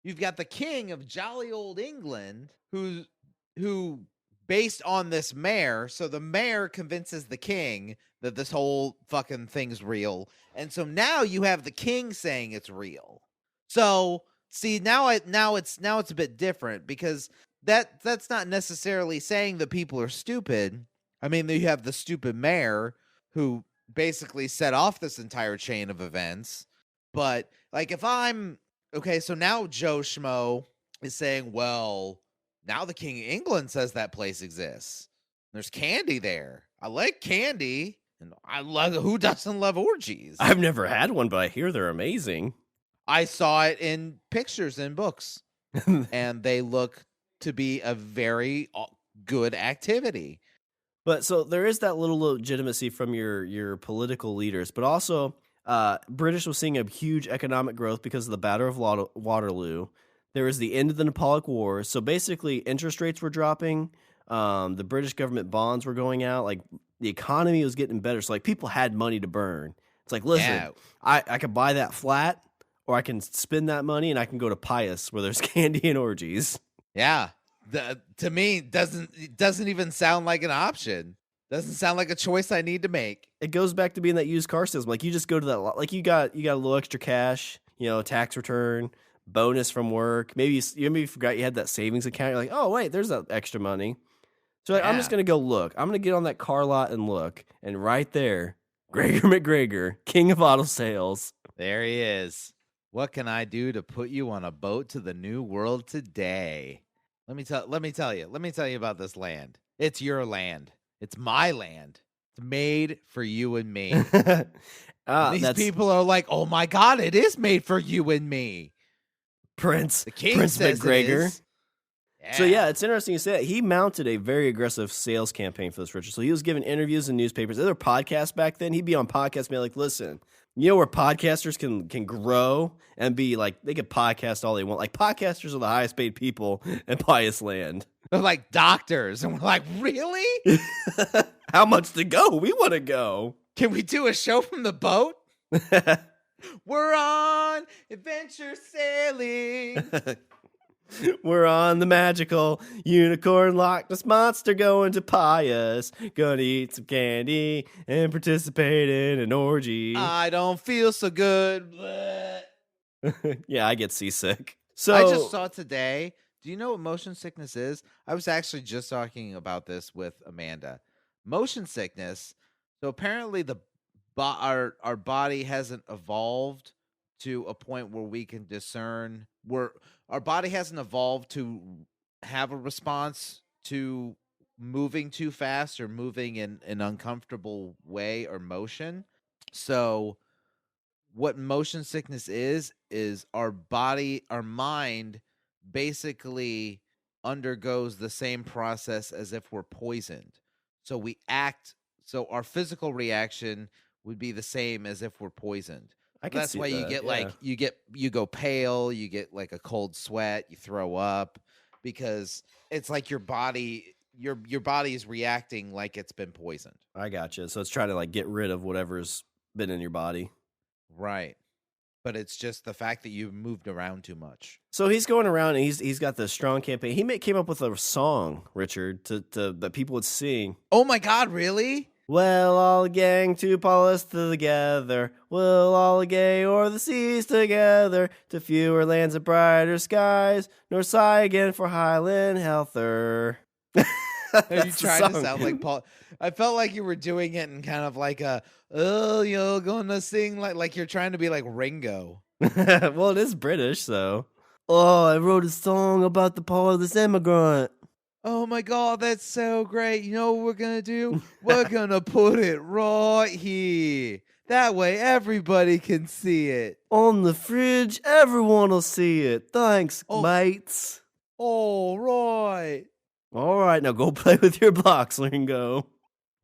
Speaker 1: of jolly old England who based on this mayor, so the mayor convinces the king that this whole fucking thing's real. And so now you have the king saying it's real. So see, now it's a bit different because that's not necessarily saying that people are stupid. I mean, you have the stupid mayor who basically set off this entire chain of events. But like if I'm okay, so now Joe Schmo is saying, well, now the King of England says that place exists. There's candy there. I like candy. And I love, who doesn't love orgies?
Speaker 2: I've never had one, but I hear they're amazing.
Speaker 1: I saw it in pictures and books, and they look to be a very good activity.
Speaker 2: But so there is that little legitimacy from your political leaders, but also British was seeing a huge economic growth because of the Battle of Waterloo. There was the end of the Napoleonic Wars. So basically interest rates were dropping. The British government bonds were going out. Like the economy was getting better. So like people had money to burn. It's like, listen, yeah. I could buy that flat, or I can spend that money and I can go to Poyais where there's candy and orgies.
Speaker 1: Yeah. To me, doesn't even sound like an option. Doesn't sound like a choice I need to make.
Speaker 2: It goes back to being that used car salesman. Like you just go to that, like you got a little extra cash, tax return, bonus from work. Maybe you forgot you had that savings account. You're like, oh wait, there's that extra money. So like, yeah. I'm just gonna go look. I'm gonna get on that car lot and look, and right there, Gregor MacGregor, king of auto sales.
Speaker 1: There he is. What can I do to put you on a boat to the new world today? Let me tell you about this land. It's your land. It's my land. It's made for you and me. These people are like, oh my God, it is made for you and me.
Speaker 2: Prince
Speaker 1: says
Speaker 2: MacGregor.
Speaker 1: Yeah.
Speaker 2: So yeah, it's interesting you say that. He mounted a very aggressive sales campaign for this Richard. So he was giving interviews in newspapers. There were podcasts back then. He'd be on podcasts, be like, listen, where podcasters can grow and be like, they could podcast all they want. Like podcasters are the highest paid people in Poyais land.
Speaker 1: They're like doctors. And we're like, really?
Speaker 2: How much to go? We want to go.
Speaker 1: Can we do a show from the boat? We're on adventure sailing.
Speaker 2: We're on the magical unicorn Loch Ness monster going to Poyais. Gonna eat some candy and participate in an orgy.
Speaker 1: I don't feel so good.
Speaker 2: Yeah, I get seasick. So
Speaker 1: I just saw today. Do you know what motion sickness is? I was actually just talking about this with Amanda. Motion sickness. So apparently our body hasn't evolved to a point where we can discern our body hasn't evolved to have a response to moving too fast or moving in an uncomfortable way or motion. So what motion sickness is our mind basically undergoes the same process as if we're poisoned. So our physical reaction would be the same as if we're poisoned. That's why you get you go pale, you get like a cold sweat, you throw up, because it's like your body is reacting like it's been poisoned.
Speaker 2: I gotcha. So it's trying to like get rid of whatever's been in your body.
Speaker 1: Right. But it's just the fact that you've moved around too much.
Speaker 2: So he's going around and he's got this strong campaign. He came up with a song, Richard, to that people would sing.
Speaker 1: Oh my God, really?
Speaker 2: Well, all the gang to Poyais together. We'll all the gay o'er the seas together. To fewer lands and brighter skies. Nor sigh again for Highland healther.
Speaker 1: Are you trying to sound like Paul? I felt like you were doing it in kind of like you're gonna sing like you're trying to be like Ringo.
Speaker 2: Well, it is British, so. Oh, I wrote a song about the Poyais immigrant.
Speaker 1: Oh my God, that's so great. You know what we're going to do? We're going to put it right here. That way everybody can see it.
Speaker 2: On the fridge, everyone will see it. Thanks, mates.
Speaker 1: All right.
Speaker 2: All right, now go play with your blocks, Ringo.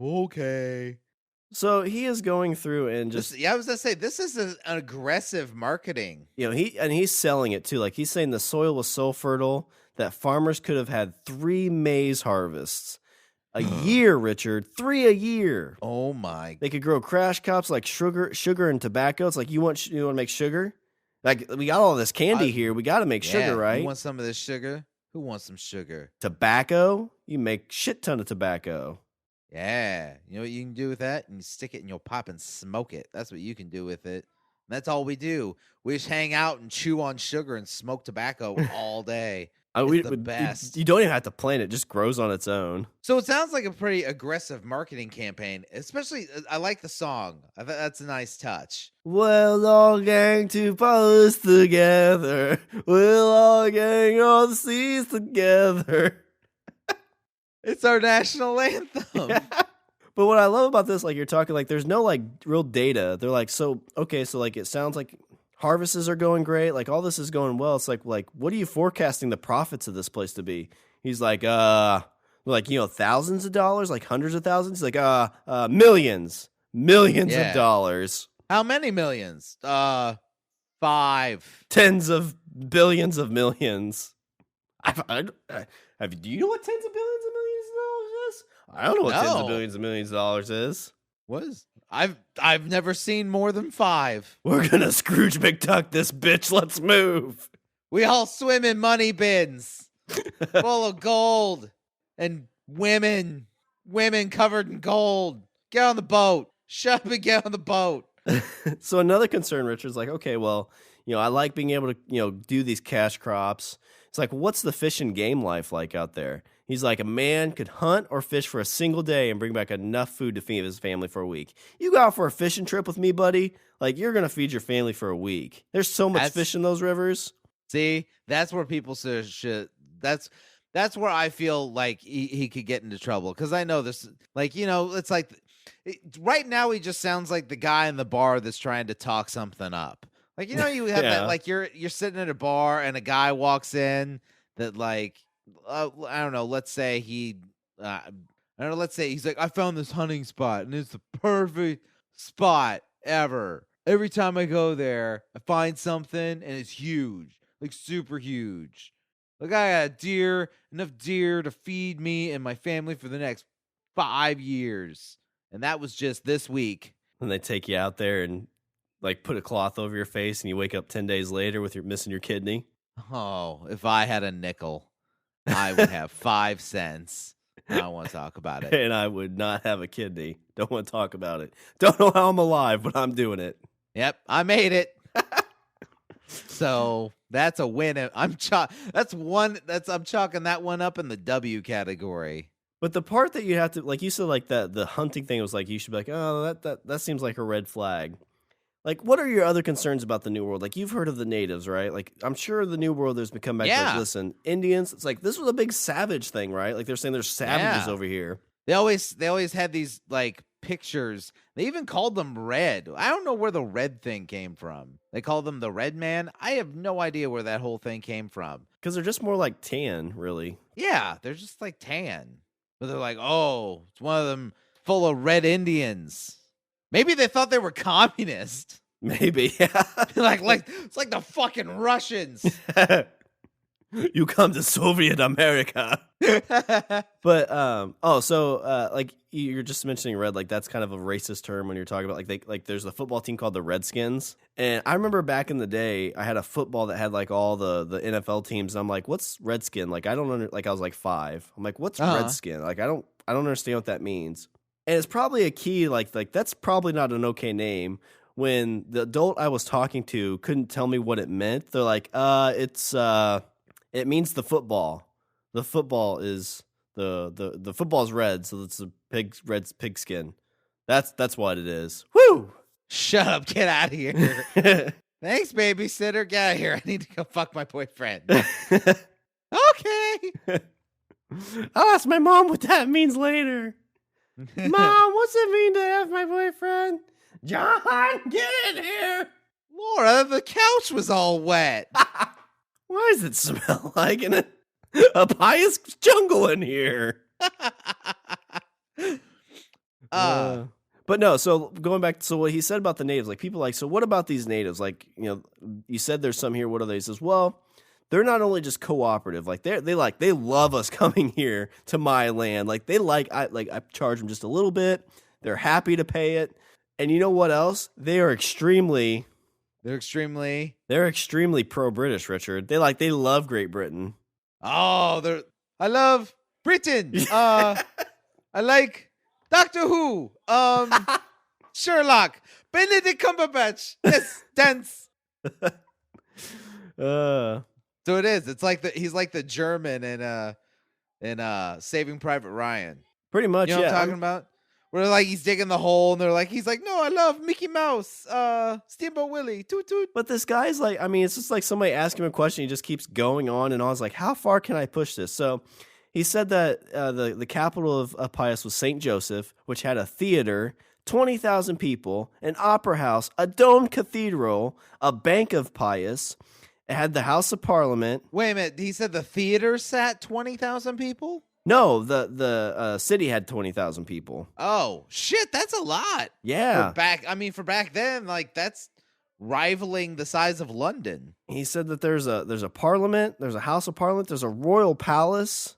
Speaker 1: Okay.
Speaker 2: So he is going through and just
Speaker 1: I was gonna say this is an aggressive marketing.
Speaker 2: he's selling it too. Like he's saying the soil was so fertile that farmers could have had 3 maize harvests a year, Richard. 3 a year.
Speaker 1: Oh my!
Speaker 2: They could grow crash crops like sugar and tobacco. It's like you want to make sugar. Like we got all this candy here. We got to make sugar, right?
Speaker 1: You want some of this sugar? Who wants some sugar?
Speaker 2: Tobacco. You make shit ton of tobacco.
Speaker 1: Yeah, you know what you can do with that? And you stick it in your pipe and smoke it. That's what you can do with it. And that's all we do. We just hang out and chew on sugar and smoke tobacco all day. It's the best.
Speaker 2: You don't even have to plant it; just grows on its own.
Speaker 1: So it sounds like a pretty aggressive marketing campaign. Especially, I like the song. I thought that's a nice touch.
Speaker 2: We'll all gang to post together. We'll all gang all the seas together.
Speaker 1: It's our national anthem.
Speaker 2: Yeah. But what I love about this, like you're talking, like there's no like real data. They're like, so like it sounds like harvests are going great. Like all this is going well. It's like what are you forecasting the profits of this place to be? He's like, thousands of dollars, like hundreds of thousands. He's like, millions of dollars.
Speaker 1: How many millions? 5.
Speaker 2: Tens of billions of millions. Do you know what tens of billions of millions of dollars is? I don't know what tens of billions of millions of dollars is.
Speaker 1: What is? I've never seen more than 5.
Speaker 2: We're gonna Scrooge McDuck this bitch. Let's move.
Speaker 1: We all swim in money bins full of gold and women covered in gold. Get on the boat. Shut up and get on the boat.
Speaker 2: So another concern, Richard's like, okay, well, I like being able to, do these cash crops. It's like, what's the fish and game life like out there? He's like, a man could hunt or fish for a single day and bring back enough food to feed his family for a week. You go out for a fishing trip with me, buddy, like you're going to feed your family for a week. There's so much fish in those rivers.
Speaker 1: See, that's where people should, that's where I feel like he could get into trouble. Because I know this, like, it's like, right now he just sounds like the guy in the bar that's trying to talk something up. Like, you have that, like you're sitting at a bar and a guy walks in that like, I don't know, let's say let's say he's like, I found this hunting spot and it's the perfect spot ever. Every time I go there, I find something and it's huge, like super huge. Like I got enough deer to feed me and my family for the next 5 years. And that was just this week.
Speaker 2: And they take you out there and like put a cloth over your face and you wake up 10 days later with missing your kidney.
Speaker 1: Oh, if I had a nickel, I would have 5 cents. I don't want to talk about it.
Speaker 2: And I would not have a kidney. Don't want to talk about it. Don't know how I'm alive, but I'm doing it.
Speaker 1: Yep, I made it. So that's a win. I'm chalking that one up in the W category.
Speaker 2: But the part that you have to, like you said, like that the hunting thing was like you should be like, oh, that seems like a red flag. Like, what are your other concerns about the New World? Like, you've heard of the natives, right? Like, I'm sure the New World there's become back like, listen, Indians. It's like this was a big savage thing, right? Like they're saying there's savages over here.
Speaker 1: They always had these like pictures. They even called them red. I don't know where the red thing came from. They called them the red man. I have no idea where that whole thing came from.
Speaker 2: Because they're just more like tan, really.
Speaker 1: Yeah, they're just like tan. But they're like, oh, it's one of them full of red Indians. Maybe they thought they were communist.
Speaker 2: Maybe, yeah.
Speaker 1: like it's like the fucking Russians.
Speaker 2: You come to Soviet America. But like you're just mentioning red, like that's kind of a racist term when you're talking about like there's a football team called the Redskins. And I remember back in the day, I had a football that had like all the NFL teams. And I'm like, what's Redskin? Like I don't like I was like 5. I'm like, what's Redskin? Like I don't understand what that means. And it's probably a key, like that's probably not an okay name. When the adult I was talking to couldn't tell me what it meant, they're like, it means the football. The football is the football's red, so it's a red pigskin. That's what it is. Woo!
Speaker 1: Shut up, get out of here. Thanks, babysitter. Get out of here. I need to go fuck my boyfriend. Okay.
Speaker 2: I'll ask my mom what that means later. Mom, what's it mean to have my boyfriend? John, get in here.
Speaker 1: Laura, the couch was all wet.
Speaker 2: Why does it smell like a pious jungle in here?
Speaker 1: But
Speaker 2: But no, so going back, so what he said about the natives, like people like, so what about these natives? Like, you said there's some here. What are they? He says, well, they're not only just cooperative, like they love us coming here to my land. Like I charge them just a little bit. They're happy to pay it. And you know what else? They're extremely pro-British, Richard. They love Great Britain.
Speaker 1: Oh, I love Britain. I like Doctor Who. Sherlock. Benedict Cumberbatch. Yes, dance. So it is. It's like he's like the German in Saving Private Ryan.
Speaker 2: Pretty much,
Speaker 1: you know what I'm talking about? Where like he's digging the hole and he's like, no, I love Mickey Mouse, Steamboat Willie, toot toot.
Speaker 2: But this guy's like, I mean, it's just like somebody asking him a question, he just keeps going on and on. I was like, how far can I push this? So he said that the capital of Poyais was St. Joseph, which had a theater, 20,000 people, an opera house, a domed cathedral, a bank of Poyais. It had the House of Parliament.
Speaker 1: Wait a minute, he said the theater sat 20,000 people?
Speaker 2: No, the city had 20,000 people.
Speaker 1: Oh, shit, that's a lot.
Speaker 2: Yeah.
Speaker 1: For back then, like that's rivaling the size of London.
Speaker 2: He said that there's a parliament, there's a House of Parliament, there's a royal palace,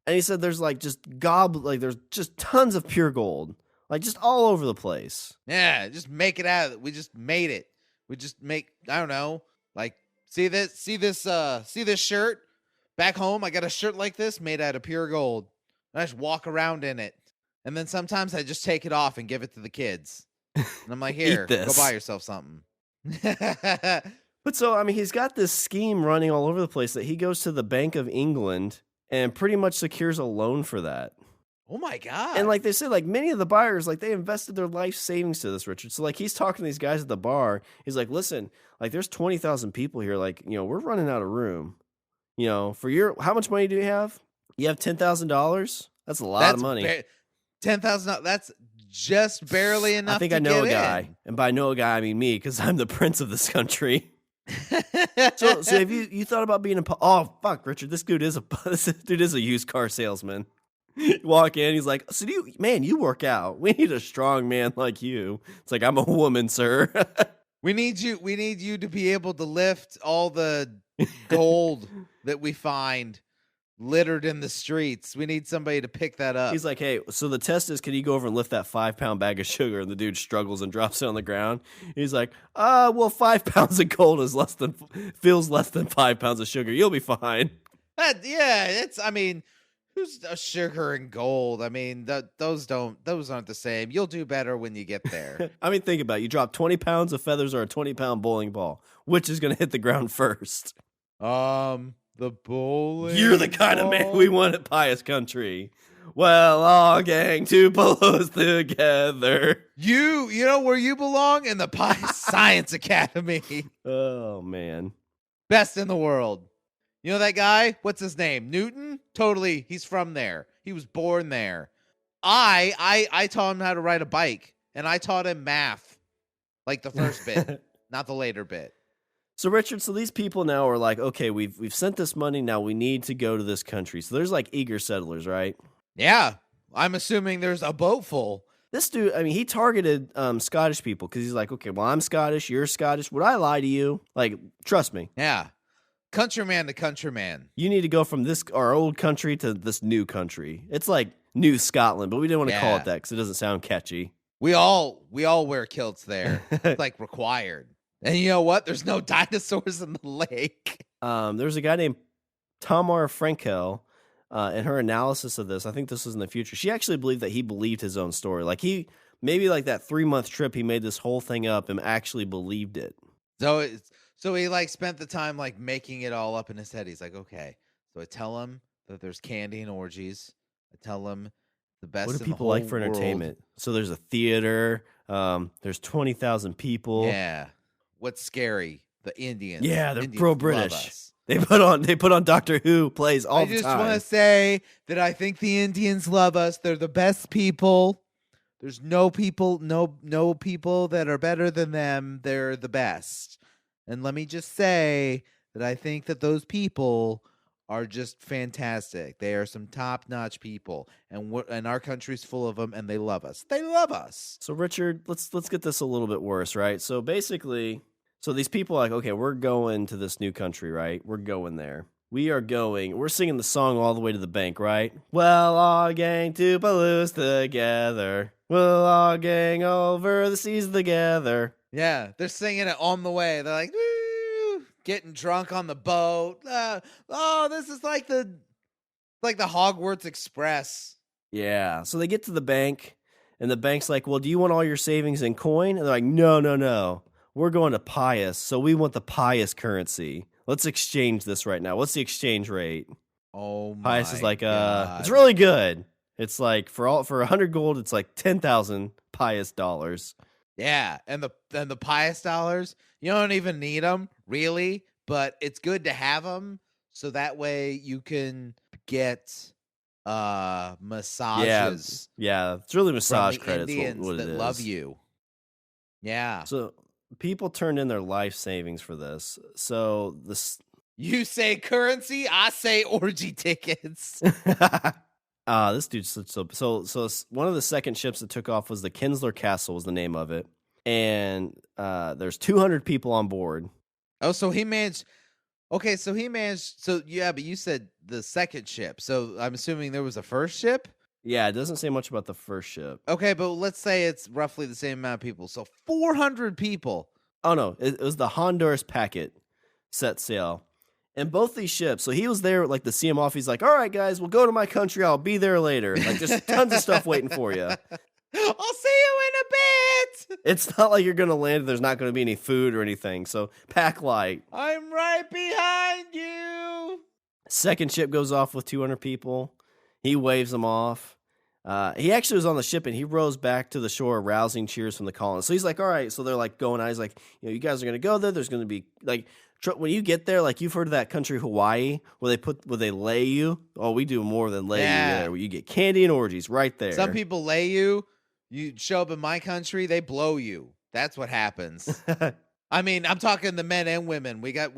Speaker 2: and he said there's like just there's just tons of pure gold, like just all over the place.
Speaker 1: Yeah, just make it out. We just made it. We just I don't know, like see this shirt? Back home, I got a shirt like this made out of pure gold. I just walk around in it. And then sometimes I just take it off and give it to the kids. And I'm like, here, go buy yourself something.
Speaker 2: But so, I mean, he's got this scheme running all over the place that he goes to the Bank of England and pretty much secures a loan for that.
Speaker 1: Oh, my God.
Speaker 2: And like they said, like many of the buyers, like they invested their life savings to this, Richard. So like he's talking to these guys at the bar. He's like, listen, like there's 20,000 people here. Like, we're running out of room. For how much money do you have? You have $10,000? That's a lot of money.
Speaker 1: $10,000. That's just barely enough.
Speaker 2: I think I know a guy, and by know a guy I mean me, because I'm the prince of this country. so have you thought about being oh fuck, Richard, this dude is a used car salesman. You walk in, he's like, so you work out. We need a strong man like you. It's like, I'm a woman, sir.
Speaker 1: We need you to be able to lift all the gold that we find littered in the streets. We need somebody to pick that up.
Speaker 2: He's like, hey, so the test is, can you go over and lift that 5-pound bag of sugar? And the dude struggles and drops it on the ground. He's like, well, 5 pounds of gold feels less than 5 pounds of sugar. You'll be fine.
Speaker 1: Who's sugar and gold? I mean, those aren't the same. You'll do better when you get there.
Speaker 2: I mean, think about it. You drop 20 pounds of feathers or a 20-pound bowling ball. Which is going to hit the ground first?
Speaker 1: The bowling.
Speaker 2: You're the kind of man we want at Pious Country. Well, all gang to blows together.
Speaker 1: You know where you belong? In the Pious Science Academy.
Speaker 2: Oh, man.
Speaker 1: Best in the world. You know that guy? What's his name? Newton? Totally. He's from there. He was born there. I taught him how to ride a bike, and I taught him math. Like the first bit, not the later bit.
Speaker 2: So, Richard, these people now are like, okay, we've sent this money. Now we need to go to this country. So there's like eager settlers, right?
Speaker 1: Yeah. I'm assuming there's a boat full.
Speaker 2: This dude, I mean, he targeted Scottish people because he's like, okay, well, I'm Scottish. You're Scottish. Would I lie to you? Like, trust me.
Speaker 1: Yeah. Countryman to countryman.
Speaker 2: You need to go from our old country to this new country. It's like New Scotland, but we didn't want to call it that because it doesn't sound catchy.
Speaker 1: We all wear kilts there. It's like required. And you know what? There's no dinosaurs in the lake.
Speaker 2: There's a guy named Tamar Frankel, and her analysis of this, I think this was in the future. She actually believed that he believed his own story. Like maybe like that 3-month trip, he made this whole thing up and actually believed it.
Speaker 1: So he like spent the time like making it all up in his head. He's like, okay, so I tell him that there's candy and orgies. I tell him the best.
Speaker 2: What do people like for entertainment? So there's a theater. There's 20,000 people.
Speaker 1: Yeah. What's scary? The Indians.
Speaker 2: Yeah, they're pro-British. They put on Doctor Who plays all the time. I just
Speaker 1: want to say that I think the Indians love us. They're the best people. There's no people that are better than them. They're the best. And let me just say that I think that those people are just fantastic. They are some top-notch people, and our country's full of them, and they love us. They love us.
Speaker 2: So Richard, let's get this a little bit worse, right? So basically, these people are like, okay, we're going to this new country, right? We're going there. We're singing the song all the way to the bank, right? Well, all gang to Palouse together. We'll all gang over the seas together.
Speaker 1: Yeah, they're singing it on the way. They're like, woo, getting drunk on the boat. This is like the Hogwarts Express.
Speaker 2: Yeah, so they get to the bank, and the bank's like, well, do you want all your savings in coin? And they're like, no. We're going to Poyais, so we want the Poyais currency. Let's exchange this right now. What's the exchange rate?
Speaker 1: Oh my
Speaker 2: Poyais is like,
Speaker 1: God.
Speaker 2: it's really good. It's like for 100 gold, it's like 10,000 Poyais dollars.
Speaker 1: Yeah, and the Poyais dollars, you don't even need them, really, but it's good to have them so that way you can get massages.
Speaker 2: Yeah, it's really massage
Speaker 1: from the
Speaker 2: credits.
Speaker 1: Indians
Speaker 2: What it
Speaker 1: that
Speaker 2: is.
Speaker 1: love you. Yeah.
Speaker 2: So people turned in their life savings for this. So this.
Speaker 1: You say currency, I say orgy tickets.
Speaker 2: This dude's so one of the second ships that took off was the Kinsler Castle was the name of it. And there's 200 people on board.
Speaker 1: Oh, so he managed. Okay, so he managed. So yeah, but you said the second ship. So I'm assuming there was a first ship?
Speaker 2: Yeah, it doesn't say much about the first ship.
Speaker 1: Okay, but let's say it's roughly the same amount of people. So 400 people.
Speaker 2: Oh, no. It was the Honduras packet set sail. And both these ships, so he was there, like, to see him off. He's like, all right, guys, we'll go to my country. I'll be there later. Like, there's tons of stuff waiting for you.
Speaker 1: I'll see you in a bit.
Speaker 2: It's not like you're going to land. There's not going to be any food or anything. So pack light.
Speaker 1: I'm right behind you.
Speaker 2: Second ship goes off with 200 people. He waves them off. He actually was on the ship, and he rows back to the shore, rousing cheers from the colonists. So he's like, all right. So they're like going out. He's like, you guys are going to go there. There's going to be like, when you get there, like you've heard of that country, Hawaii, where they lay you. Oh, we do more than lay you there. Where you get candy and orgies right there.
Speaker 1: Some people lay you. You show up in my country, they blow you. That's what happens. I mean, I'm talking the men and women. We got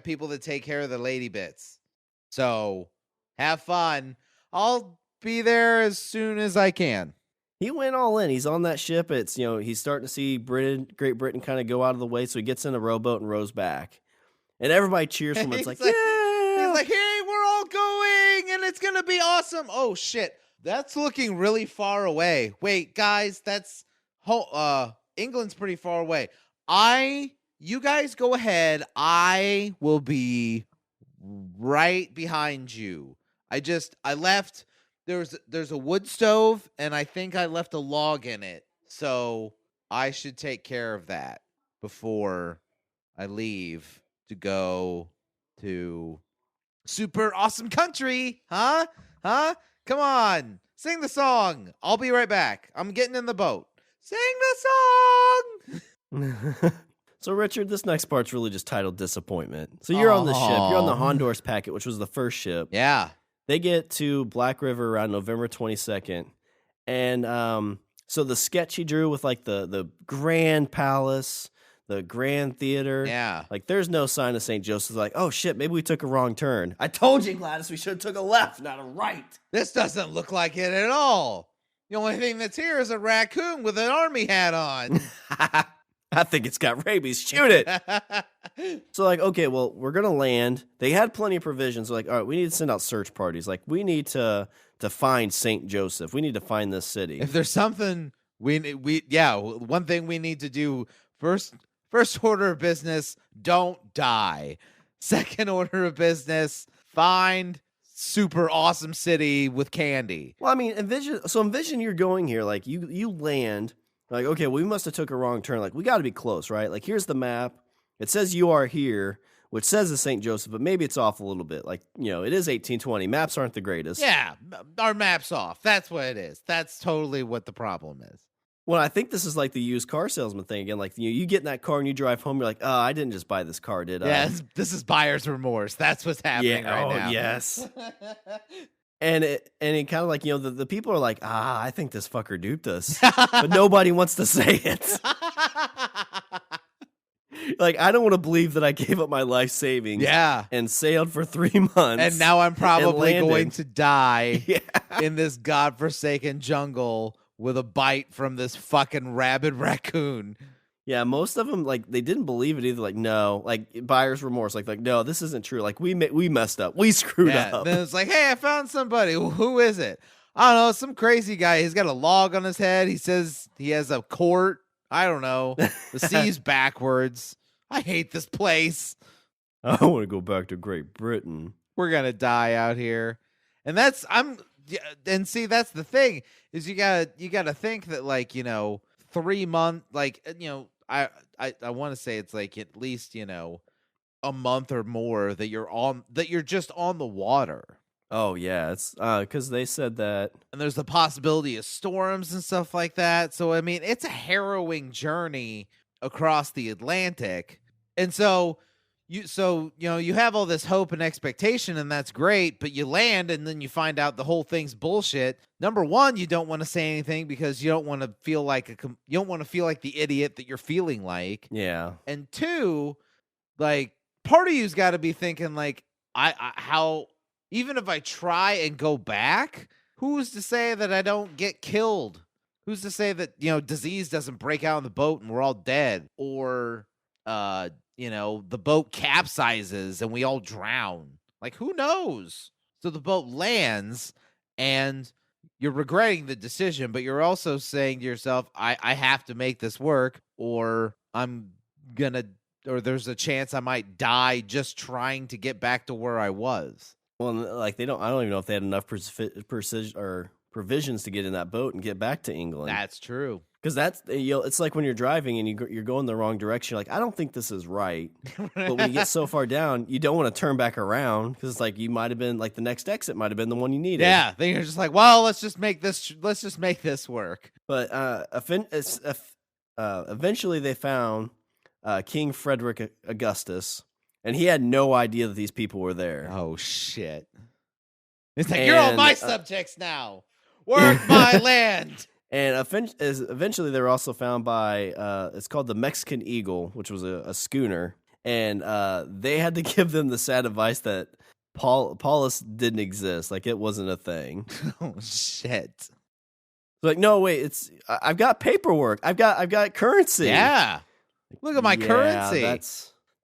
Speaker 1: people that take care of the lady bits. So have fun. I'll be there as soon as I can.
Speaker 2: He went all in. He's on that ship. It's, he's starting to see Great Britain kind of go out of the way. So he gets in a rowboat and rows back. And everybody cheers for him. It's like, yeah.
Speaker 1: He's like, hey, we're all going and it's going to be awesome. Oh, shit. That's looking really far away. Wait, guys, that's England's pretty far away. You guys go ahead. I will be right behind you. I left. There's a wood stove, and I think I left a log in it. So I should take care of that before I leave to go to super awesome country. Huh? Come on. Sing the song. I'll be right back. I'm getting in the boat. Sing the song.
Speaker 2: So, Richard, this next part's really just titled Disappointment. So you're on the ship. You're on the Honduras packet, which was the first ship.
Speaker 1: Yeah.
Speaker 2: They get to Black River around November 22nd. And so the sketch he drew with, like, the Grand Palace, the Grand Theater.
Speaker 1: Yeah.
Speaker 2: Like, there's no sign of St. Joseph's. Like, oh, shit, maybe we took a wrong turn. I told you, Gladys, we should have took a left, not a right.
Speaker 1: This doesn't look like it at all. The only thing that's here is a raccoon with an army hat on.
Speaker 2: I think it's got rabies. Shoot it. So, like, okay, well, we're going to land. They had plenty of provisions. They're like, all right, we need to send out search parties. Like, we need to find St. Joseph. We need to find this city.
Speaker 1: If there's something one thing we need to do, first order of business, don't die. Second order of business, find super awesome city with candy.
Speaker 2: Well, I mean, envision you're going here. Like, you land. Like, okay, we must have took a wrong turn. Like, we got to be close, right? Like, here's the map. It says you are here, which says it's St. Joseph, but maybe it's off a little bit. Like, it is 1820. Maps aren't the greatest.
Speaker 1: Yeah, our map's off. That's what it is. That's totally what the problem is.
Speaker 2: Well, I think this is like the used car salesman thing again. Like, you get in that car and you drive home, you're like, oh, I didn't just buy this car, did I?
Speaker 1: Yeah, this is buyer's remorse. That's what's happening right now.
Speaker 2: Yes. And it kind of like, the people are like, I think this fucker duped us. But nobody wants to say it. Like, I don't want to believe that I gave up my life savings
Speaker 1: Yeah.
Speaker 2: and sailed for 3 months.
Speaker 1: And now I'm probably
Speaker 2: landed.
Speaker 1: going to die
Speaker 2: Yeah.
Speaker 1: in this godforsaken jungle with a bite from this fucking rabid raccoon.
Speaker 2: Yeah, most of them, like, they didn't believe it either. Like, no, like, buyer's remorse. Like, no, this isn't true. Like, we messed up. We screwed up.
Speaker 1: Then it's like, hey, I found somebody. Who is it? I don't know. Some crazy guy. He's got a log on his head. He says he has a court. I don't know. The sea's backwards. I hate this place.
Speaker 2: I want to go back to Great Britain.
Speaker 1: We're going to die out here. And that's see, that's the thing is you gotta think that, like, 3 months, like, I want to say it's like at least, a month or more that you're just on the water.
Speaker 2: Oh, yeah. It's because they said that.
Speaker 1: And there's the possibility of storms and stuff like that. So, I mean, it's a harrowing journey across the Atlantic. And so you have all this hope and expectation, and that's great, but you land and then you find out the whole thing's bullshit. Number one, you don't want to say anything because you don't want to feel like the idiot that you're feeling like.
Speaker 2: Yeah.
Speaker 1: And two, like, part of you's got to be thinking, like, how even if I try and go back, who's to say that I don't get killed? Who's to say that, disease doesn't break out on the boat and we're all dead? Or, the boat capsizes and we all drown. Like, who knows? So the boat lands and you're regretting the decision, but you're also saying to yourself, I have to make this work, or there's a chance I might die just trying to get back to where I was.
Speaker 2: Well, like, I don't even know if they had enough precision or provisions to get in that boat and get back to England.
Speaker 1: That's true.
Speaker 2: Because it's like when you're driving and you're going the wrong direction. You're like, I don't think this is right. But when you get so far down, you don't want to turn back around because it's like you might have been, like, the next exit might have been the one you needed.
Speaker 1: Yeah, then you're just like, well, let's just make this work.
Speaker 2: But eventually they found King Frederic Augustus, and he had no idea that these people were there.
Speaker 1: Oh, shit. It's like, you're all my subjects now. Work my land.
Speaker 2: And eventually they were also found by, it's called the Mexican Eagle, which was a schooner. And they had to give them the sad advice that Poyais didn't exist. Like, it wasn't a thing.
Speaker 1: Oh, shit.
Speaker 2: Like, no, wait, I've got paperwork. I've got currency.
Speaker 1: Yeah. Look at my currency.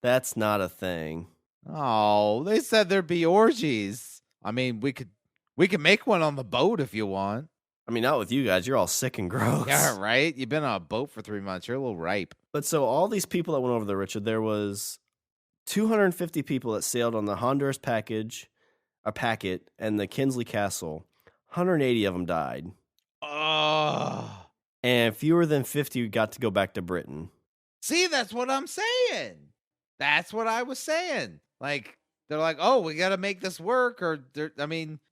Speaker 2: That's not a thing.
Speaker 1: Oh, they said there'd be orgies. I mean, we could make one on the boat if you want.
Speaker 2: I mean, not with you guys. You're all sick and gross.
Speaker 1: Yeah, right? You've been on a boat for 3 months. You're a little ripe.
Speaker 2: But so all these people that went over there, Richard, there was 250 people that sailed on the Honduras packet and the Kinsley Castle. 180 of them died.
Speaker 1: Oh.
Speaker 2: And fewer than 50 got to go back to Britain.
Speaker 1: See, that's what I'm saying. That's what I was saying. Like, they're like, oh, we got to make this work, or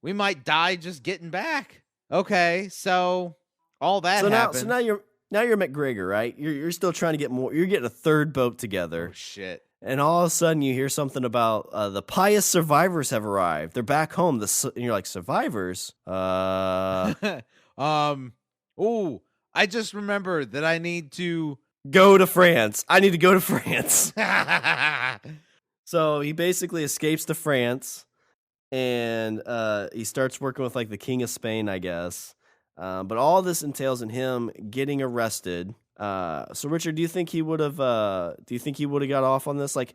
Speaker 1: we might die just getting back. Okay, so all that happened.
Speaker 2: So now you're MacGregor, right? You're still trying to get more. You're getting a third boat together.
Speaker 1: Oh, shit.
Speaker 2: And all of a sudden you hear something about the Poyais survivors have arrived. They're back home. And you're like, survivors?
Speaker 1: Oh, I just remembered that I need to
Speaker 2: go to France. I need to go to France. So he basically escapes to France, and he starts working with, like, the King of Spain, I guess. But all this entails in him getting arrested. So Richard, do you think he would have got off on this? Like,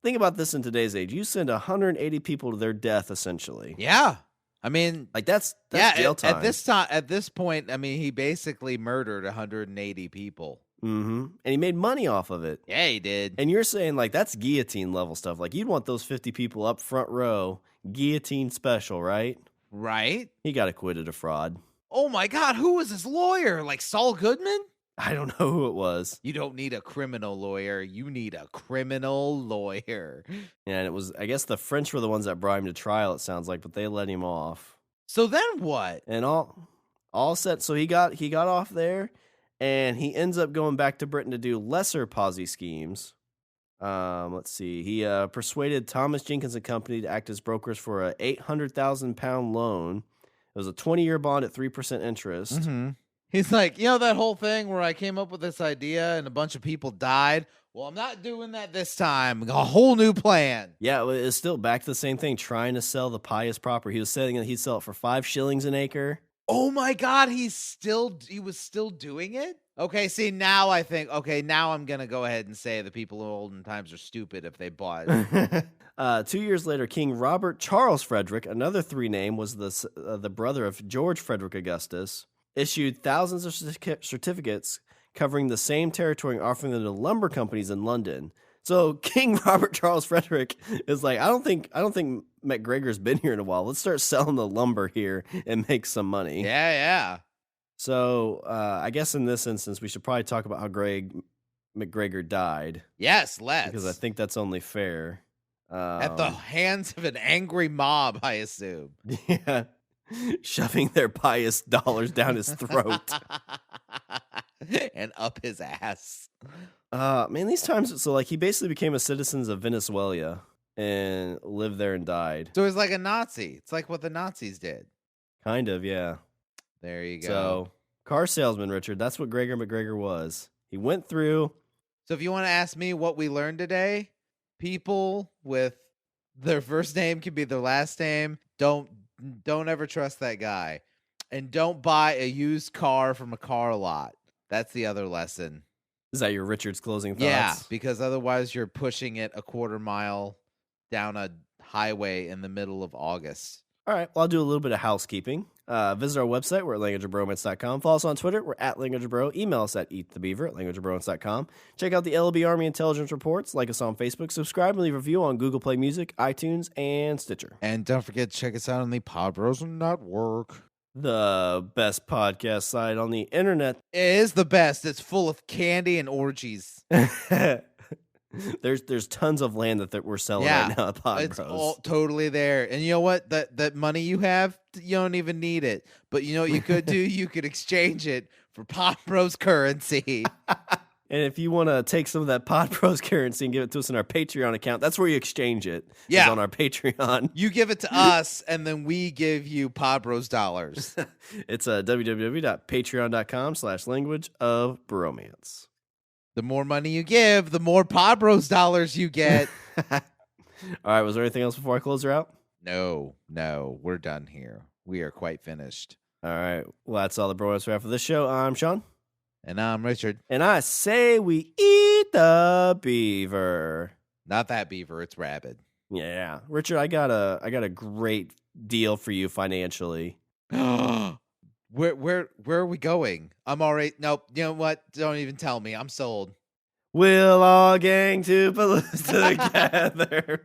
Speaker 2: think about this in today's age. You send 180 people to their death, essentially.
Speaker 1: Yeah. I mean,
Speaker 2: like, that's jail time.
Speaker 1: At this point, I mean, he basically murdered 180 people.
Speaker 2: Mm-hmm. And he made money off of it.
Speaker 1: Yeah, he did.
Speaker 2: And you're saying, like, that's guillotine level stuff. Like, you'd want those 50 people up front row, guillotine special, right?
Speaker 1: Right.
Speaker 2: He got acquitted of fraud.
Speaker 1: Oh my God, who was his lawyer? Like Saul Goodman?
Speaker 2: I don't know who it was.
Speaker 1: You don't need a criminal lawyer. You need a criminal lawyer.
Speaker 2: Yeah, and it was, I guess the French were the ones that brought him to trial, it sounds like, but they let him off.
Speaker 1: So then what?
Speaker 2: And all set. So he got off there, and he ends up going back to Britain to do lesser Posse schemes. Let's see. He persuaded Thomas Jenkins and Company to act as brokers for a £800,000 loan. It was a 20-year bond at 3% interest.
Speaker 1: Mm-hmm. He's like, you know that whole thing where I came up with this idea and a bunch of people died? Well, I'm not doing that this time. A whole new plan.
Speaker 2: Yeah, it's still back to the same thing, trying to sell the Poyais property. He was saying that he'd sell it for 5 shillings an acre.
Speaker 1: Oh my God, he was still doing it? Okay, see, now I think, now I'm going to go ahead and say the people in olden times are stupid if they bought it.
Speaker 2: 2 years later, King Robert Charles Frederic, another 3 name, was the brother of George Frederic Augustus, issued thousands of certificates covering the same territory and offering them to lumber companies in London. So King Robert Charles Frederic is like, I don't think MacGregor's been here in a while. Let's start selling the lumber here and make some money.
Speaker 1: Yeah.
Speaker 2: So I guess in this instance, we should probably talk about how MacGregor died.
Speaker 1: Yes, let's.
Speaker 2: Because I think that's only fair.
Speaker 1: At the hands of an angry mob, I assume.
Speaker 2: Yeah. Shoving their pious dollars down his throat.
Speaker 1: And up his ass.
Speaker 2: Man, these times, so like he basically became a citizen of Venezuela and lived there and died.
Speaker 1: So he's like a Nazi. It's like what the Nazis did.
Speaker 2: Kind of, yeah.
Speaker 1: There you go.
Speaker 2: So, car salesman, Richard, that's what Gregor MacGregor was. He went through.
Speaker 1: So if you want to ask me what we learned today, people with their first name can be their last name. Don't ever trust that guy. And don't buy a used car from a car lot. That's the other lesson.
Speaker 2: Is that your Richard's closing thoughts?
Speaker 1: Yeah, because otherwise you're pushing it a quarter mile down a highway in the middle of August.
Speaker 2: All right, well, I'll do a little bit of housekeeping. Visit our website. We're at languageofbromance.com. Follow us on Twitter. We're at languageofbro. Email us at eatthebeaver@languageofbromance.com. Check out the LB Army Intelligence Reports. Like us on Facebook. Subscribe and leave a review on Google Play Music, iTunes, and Stitcher.
Speaker 1: And don't forget to check us out on the Podbros Network.
Speaker 2: The best podcast site on the internet.
Speaker 1: It is the best. It's full of candy and orgies.
Speaker 2: There's tons of land that we're selling right now at Pod
Speaker 1: it's
Speaker 2: Bros.
Speaker 1: all totally there. And you know what? That money you have, you don't even need it. But you know what you could do? You could exchange it for Pod Bros currency.
Speaker 2: And if you want to take some of that Pod Bros currency and give it to us in our Patreon account, that's where you exchange it.
Speaker 1: Yeah.
Speaker 2: Is on our Patreon.
Speaker 1: You give it to us, and then we give you Pod Bros dollars.
Speaker 2: It's www.patreon.com/languageofbromance.
Speaker 1: The more money you give, the more Pod Bros dollars you get.
Speaker 2: All right, was there anything else before I close her out?
Speaker 1: No, we're done here. We are quite finished.
Speaker 2: All right, well, that's all the bromance we have for this show. I'm Sean.
Speaker 1: And I'm Richard.
Speaker 2: And I say we eat the beaver.
Speaker 1: Not that beaver, it's rabid.
Speaker 2: Yeah. Richard, I got a great deal for you financially.
Speaker 1: Where are we going? I'm already nope. You know what? Don't even tell me. I'm sold.
Speaker 2: We'll all gang to Palooza together.